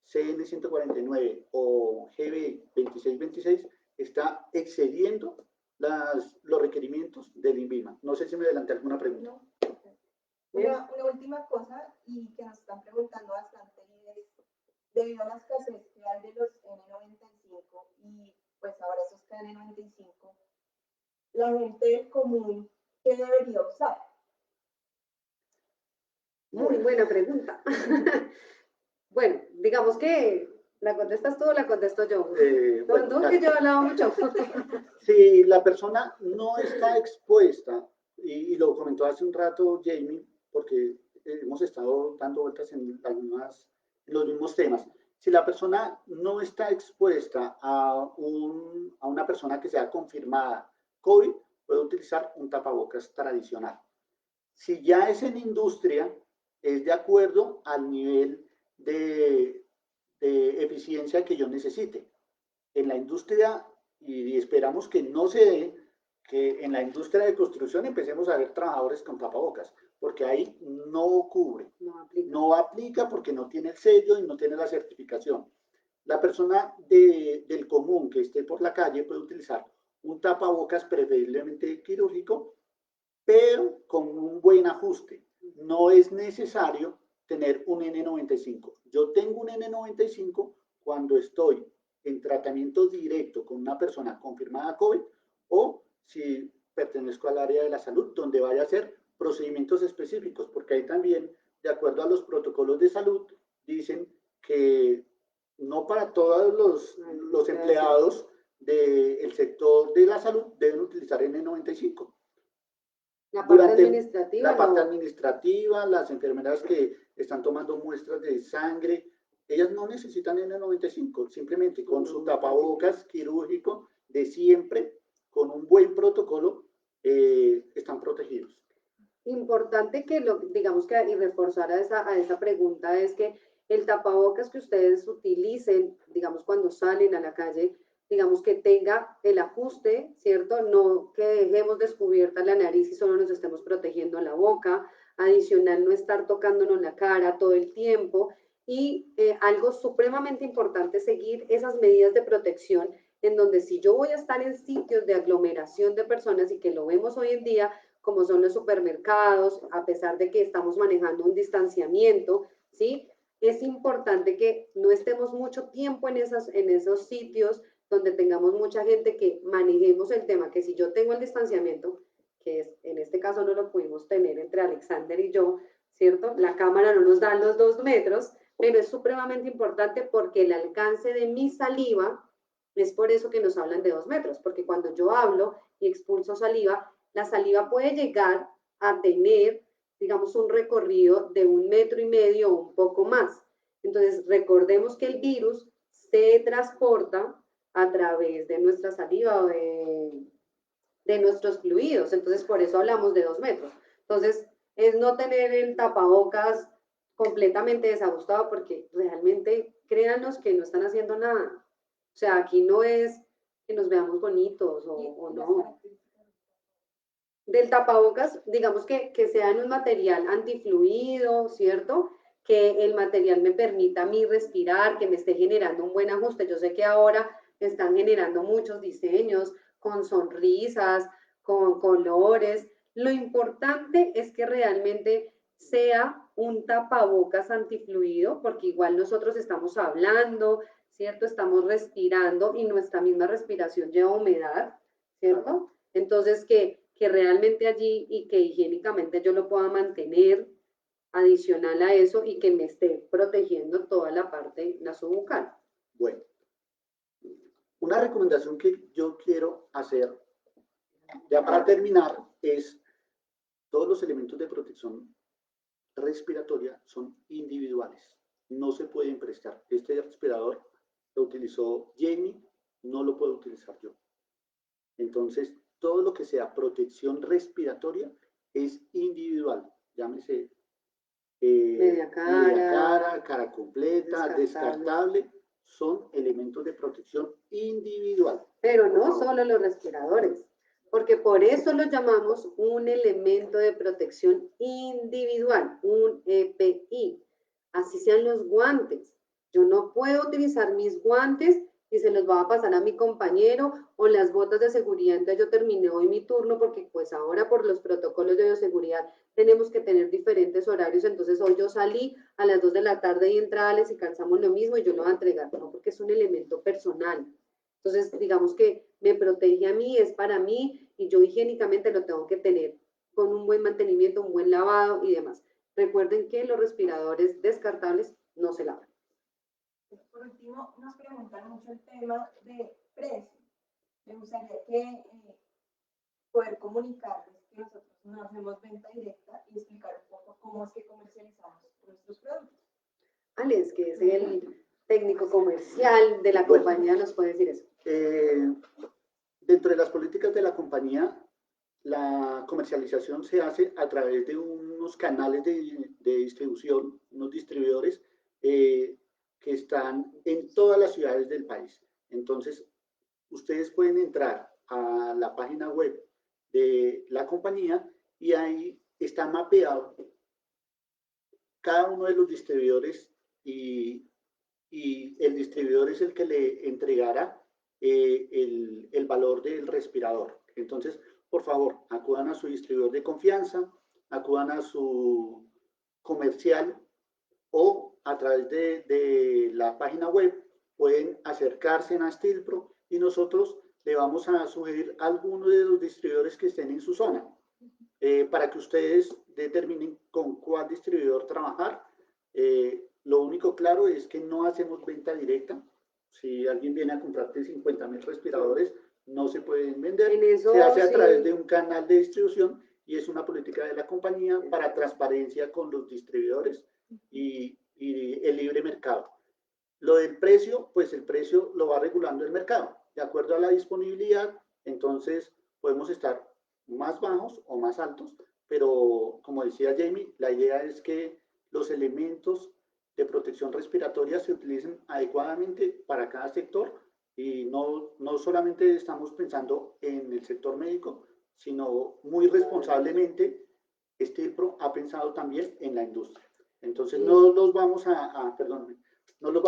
CN149 o GB 2626 está excediendo los requerimientos del INVIMA. No sé si me adelanté alguna pregunta. No. Una última cosa y que nos están preguntando bastante es, debido a la escasez que hay de los N95 y pues ahora esos KN95, la gente del común, ¿qué debería usar? Muy buena pregunta. Bueno, digamos que la contestas tú o la contesto yo. No, que yo he hablado mucho. Si la persona no está expuesta, y lo comentó hace un rato Jamie, porque hemos estado dando vueltas en los mismos temas, si la persona no está expuesta a una persona que sea confirmada COVID, puede utilizar un tapabocas tradicional. Si ya es en industria, es de acuerdo al nivel de eficiencia que yo necesite. En la industria, y esperamos que no se dé, que en la industria de construcción empecemos a ver trabajadores con tapabocas, porque ahí no cubre, no aplica porque no tiene el sello y no tiene la certificación. La persona del común que esté por la calle puede utilizar un tapabocas preferiblemente quirúrgico, pero con un buen ajuste. No es necesario tener un N95. Yo tengo un N95 cuando estoy en tratamiento directo con una persona confirmada COVID o si pertenezco al área de la salud donde vaya a hacer procedimientos específicos, porque ahí también, de acuerdo a los protocolos de salud, dicen que no para todos los empleados del sector de la salud deben utilizar N95. La parte administrativa. La parte administrativa, las enfermeras que están tomando muestras de sangre, ellas no necesitan N95, simplemente con su tapabocas quirúrgico de siempre, con un buen protocolo, están protegidos. Importante que digamos que y reforzar a esa pregunta es que el tapabocas que ustedes utilicen, digamos cuando salen a la calle, digamos que tenga el ajuste, ¿cierto? No que dejemos descubierta la nariz y solo nos estemos protegiendo la boca, adicional no estar tocándonos la cara todo el tiempo y algo supremamente importante, seguir esas medidas de protección en donde si yo voy a estar en sitios de aglomeración de personas y que lo vemos hoy en día, como son los supermercados, a pesar de que estamos manejando un distanciamiento, ¿sí? Es importante que no estemos mucho tiempo en esos sitios donde tengamos mucha gente, que manejemos el tema, que si yo tengo el distanciamiento, que es, en este caso no lo pudimos tener entre Alexander y yo, ¿cierto? La cámara no nos da los 2 metros, pero es supremamente importante porque el alcance de mi saliva, es por eso que nos hablan de 2 metros, porque cuando yo hablo y expulso saliva, la saliva puede llegar a tener, digamos, un recorrido de 1,5 metros o un poco más. Entonces, recordemos que el virus se transporta a través de nuestra saliva o de nuestros fluidos. Entonces, por eso hablamos de 2 metros. Entonces, es no tener el tapabocas completamente desajustado, porque realmente, créanos que no están haciendo nada. O sea, aquí no es que nos veamos bonitos o no. Del tapabocas, digamos que sea en un material antifluido, ¿cierto? Que el material me permita a mí respirar, que me esté generando un buen ajuste. Yo sé que ahora están generando muchos diseños con sonrisas, con colores. Lo importante es que realmente sea un tapabocas antifluido, porque igual nosotros estamos hablando, ¿cierto? Estamos respirando y nuestra misma respiración lleva humedad, ¿cierto? Entonces, que realmente allí y que higiénicamente yo lo pueda mantener adicional a eso y que me esté protegiendo toda la parte nasobucal. Bueno, una recomendación que yo quiero hacer, ya para terminar, es todos los elementos de protección respiratoria son individuales, no se pueden prestar. Este respirador lo utilizó Jamie, no lo puedo utilizar yo. Entonces, todo lo que sea protección respiratoria es individual, llámese media cara, cara completa, descartable, son elementos de protección individual. Pero no solo los respiradores, porque por eso lo llamamos un elemento de protección individual, un EPI. Así sean los guantes. Yo no puedo utilizar mis guantes y se los va a pasar a mi compañero, o las botas de seguridad. Entonces yo terminé hoy mi turno porque pues ahora por los protocolos de bioseguridad tenemos que tener diferentes horarios. Entonces hoy yo salí a las 2 de la tarde y entrales y calzamos lo mismo y yo lo voy a entregar, no, porque es un elemento personal. Entonces digamos que me protege a mí, es para mí y yo higiénicamente lo tengo que tener con un buen mantenimiento, un buen lavado y demás. Recuerden que los respiradores descartables no se lavan. Por último, nos preguntan mucho el tema de precio. Me gustaría que poder comunicarles que nosotros no hacemos venta directa y explicar un poco cómo es que comercializamos nuestros productos. Alex, que es el técnico comercial de la compañía, ¿nos puede decir eso? Dentro de las políticas de la compañía, la comercialización se hace a través de unos canales de distribución, unos distribuidores que están en todas las ciudades del país. Entonces, ustedes pueden entrar a la página web de la compañía y ahí está mapeado cada uno de los distribuidores y el distribuidor es el que le entregará el valor del respirador. Entonces, por favor, acudan a su distribuidor de confianza, acudan a su comercial o a través de la página web pueden acercarse a Stilpro y nosotros le vamos a sugerir alguno de los distribuidores que estén en su zona para que ustedes determinen con cuál distribuidor trabajar. Lo único claro es que no hacemos venta directa. Si alguien viene a comprarte 50,000 respiradores, no se pueden vender. Se hace a través de un canal de distribución y es una política de la compañía para transparencia con los distribuidores y el libre mercado. Lo del precio, pues el precio lo va regulando el mercado, de acuerdo a la disponibilidad, entonces podemos estar más bajos o más altos, pero como decía Jamie, la idea es que los elementos de protección respiratoria se utilicen adecuadamente para cada sector y no solamente estamos pensando en el sector médico, sino muy responsablemente, Stilpro ha pensado también en la industria. Entonces no los vamos perdón, no los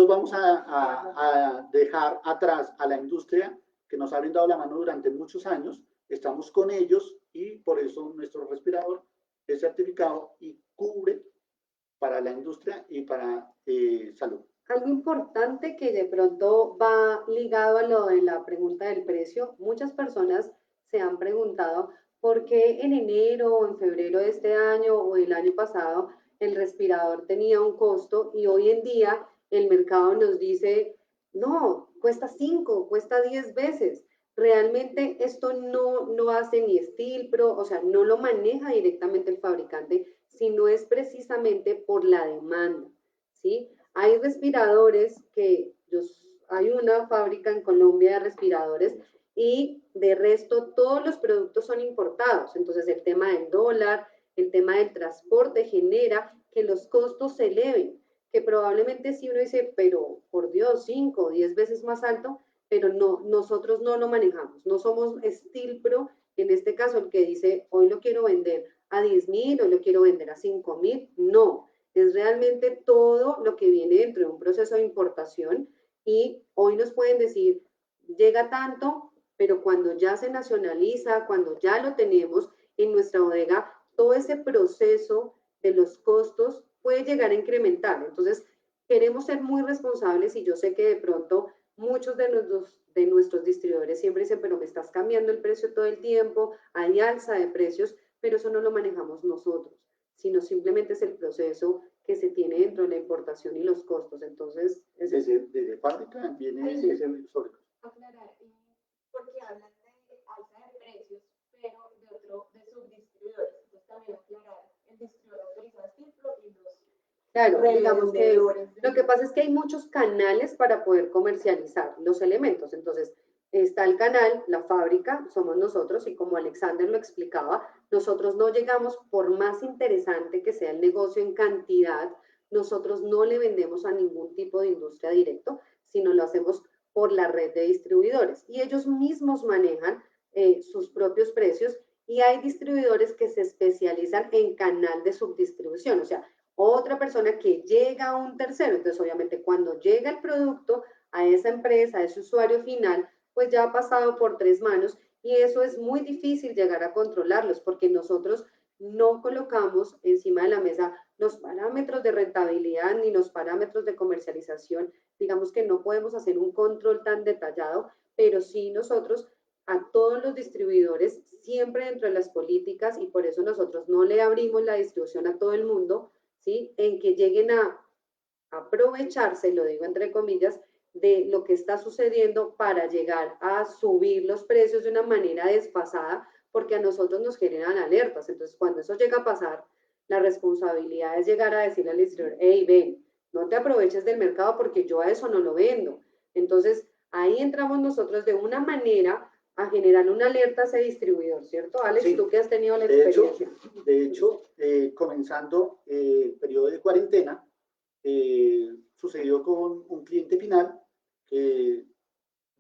vamos a dejar atrás a la industria que nos ha brindado la mano durante muchos años. Estamos con ellos y por eso nuestro respirador es certificado y cubre para la industria y para salud. Algo importante que de pronto va ligado a lo de la pregunta del precio, muchas personas se han preguntado por qué en enero o en febrero de este año o el año pasado el respirador tenía un costo y hoy en día el mercado nos dice, no, cuesta 5, cuesta 10 veces. Realmente esto no hace ni Stilpro, o sea, no lo maneja directamente el fabricante, sino es precisamente por la demanda, ¿sí? Hay respiradores hay una fábrica en Colombia de respiradores y de resto todos los productos son importados. Entonces el tema del dólar, el tema del transporte genera que los costos se eleven, que probablemente si uno dice, pero por Dios, 5 o 10 veces más alto, pero no, nosotros no lo manejamos. No somos Stilpro, en este caso el que dice, hoy lo quiero vender a 10.000, hoy lo quiero vender a 5.000, no. Es realmente todo lo que viene dentro de un proceso de importación y hoy nos pueden decir, llega tanto, pero cuando ya se nacionaliza, cuando ya lo tenemos en nuestra bodega, todo ese proceso de los costos puede llegar a incrementar. Entonces, queremos ser muy responsables y yo sé que de pronto muchos de nuestros distribuidores siempre dicen, pero me estás cambiando el precio todo el tiempo, hay alza de precios, pero eso no lo manejamos nosotros, sino simplemente es el proceso que se tiene dentro de la importación y los costos. Entonces, desde fábrica viene ese sobre. Aclarar, porque hablan de alza de precios, pero de subdistribuidores. Entonces también aclarar, el distribuidor autoriza Stilpro y los claro, digamos que lo que pasa es que hay muchos canales para poder comercializar los elementos. Entonces, está el canal, la fábrica, somos nosotros, y como Alexander lo explicaba, nosotros no llegamos, por más interesante que sea el negocio en cantidad, nosotros no le vendemos a ningún tipo de industria directo, sino lo hacemos por la red de distribuidores. Y ellos mismos manejan sus propios precios y hay distribuidores que se especializan en canal de subdistribución, o sea, otra persona que llega a un tercero. Entonces, obviamente, cuando llega el producto a esa empresa, a ese usuario final, pues ya ha pasado por 3 manos y eso es muy difícil llegar a controlarlos porque nosotros no colocamos encima de la mesa los parámetros de rentabilidad ni los parámetros de comercialización. Digamos que no podemos hacer un control tan detallado, pero sí nosotros a todos los distribuidores, siempre dentro de las políticas, y por eso nosotros no le abrimos la distribución a todo el mundo, ¿sí? En que lleguen a aprovecharse, lo digo entre comillas, de lo que está sucediendo para llegar a subir los precios de una manera desfasada, porque a nosotros nos generan alertas. Entonces, cuando eso llega a pasar, la responsabilidad es llegar a decirle al distribuidor, hey, ven, no te aproveches del mercado porque yo a eso no lo vendo. Entonces, ahí entramos nosotros de una manera a generar una alerta a ese distribuidor, ¿cierto, Alex? Sí. Tú que has tenido la experiencia. De hecho, comenzando el periodo de cuarentena, sucedió con un cliente final que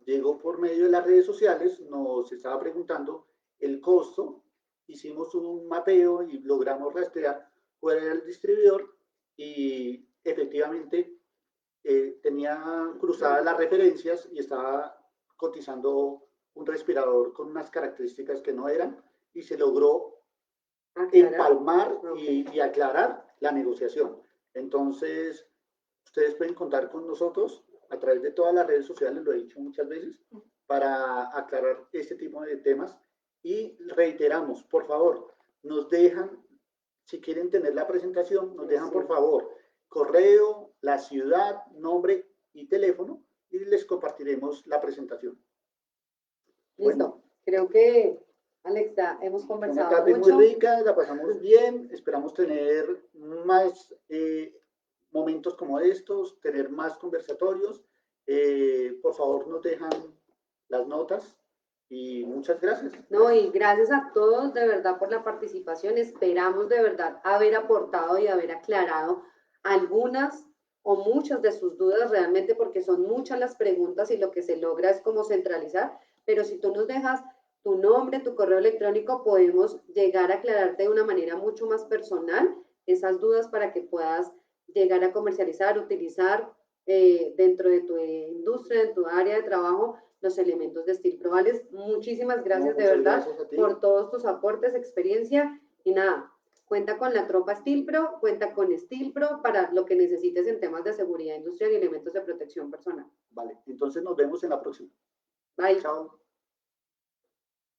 llegó por medio de las redes sociales, nos estaba preguntando el costo, hicimos un mapeo y logramos rastrear cuál era el distribuidor y efectivamente tenía cruzadas las referencias y estaba cotizando un respirador con unas características que no eran y se logró empalmar y aclarar la negociación. Entonces, ustedes pueden contar con nosotros a través de todas las redes sociales, lo he dicho muchas veces, para aclarar este tipo de temas y reiteramos, por favor, nos dejan, si quieren tener la presentación, nos dejan por favor correo, la ciudad, nombre y teléfono y les compartiremos la presentación. Listo, bueno, creo que Alexa, hemos conversado una tarde mucho. Muy rica, la pasamos bien, esperamos tener más momentos como estos, tener más conversatorios. Por favor, nos dejan las notas y muchas gracias. No, y gracias a todos de verdad por la participación. Esperamos de verdad haber aportado y haber aclarado algunas o muchas de sus dudas realmente, porque son muchas las preguntas y lo que se logra es como centralizar, pero si tú nos dejas tu nombre, tu correo electrónico, podemos llegar a aclararte de una manera mucho más personal esas dudas para que puedas llegar a comercializar, utilizar dentro de tu industria, en tu área de trabajo, los elementos de Stilpro. Vales, muchísimas gracias de verdad por todos tus aportes, experiencia y nada, cuenta con la tropa Stilpro, cuenta con Stilpro para lo que necesites en temas de seguridad industrial y elementos de protección personal. Vale, entonces nos vemos en la próxima. Bye. Chao.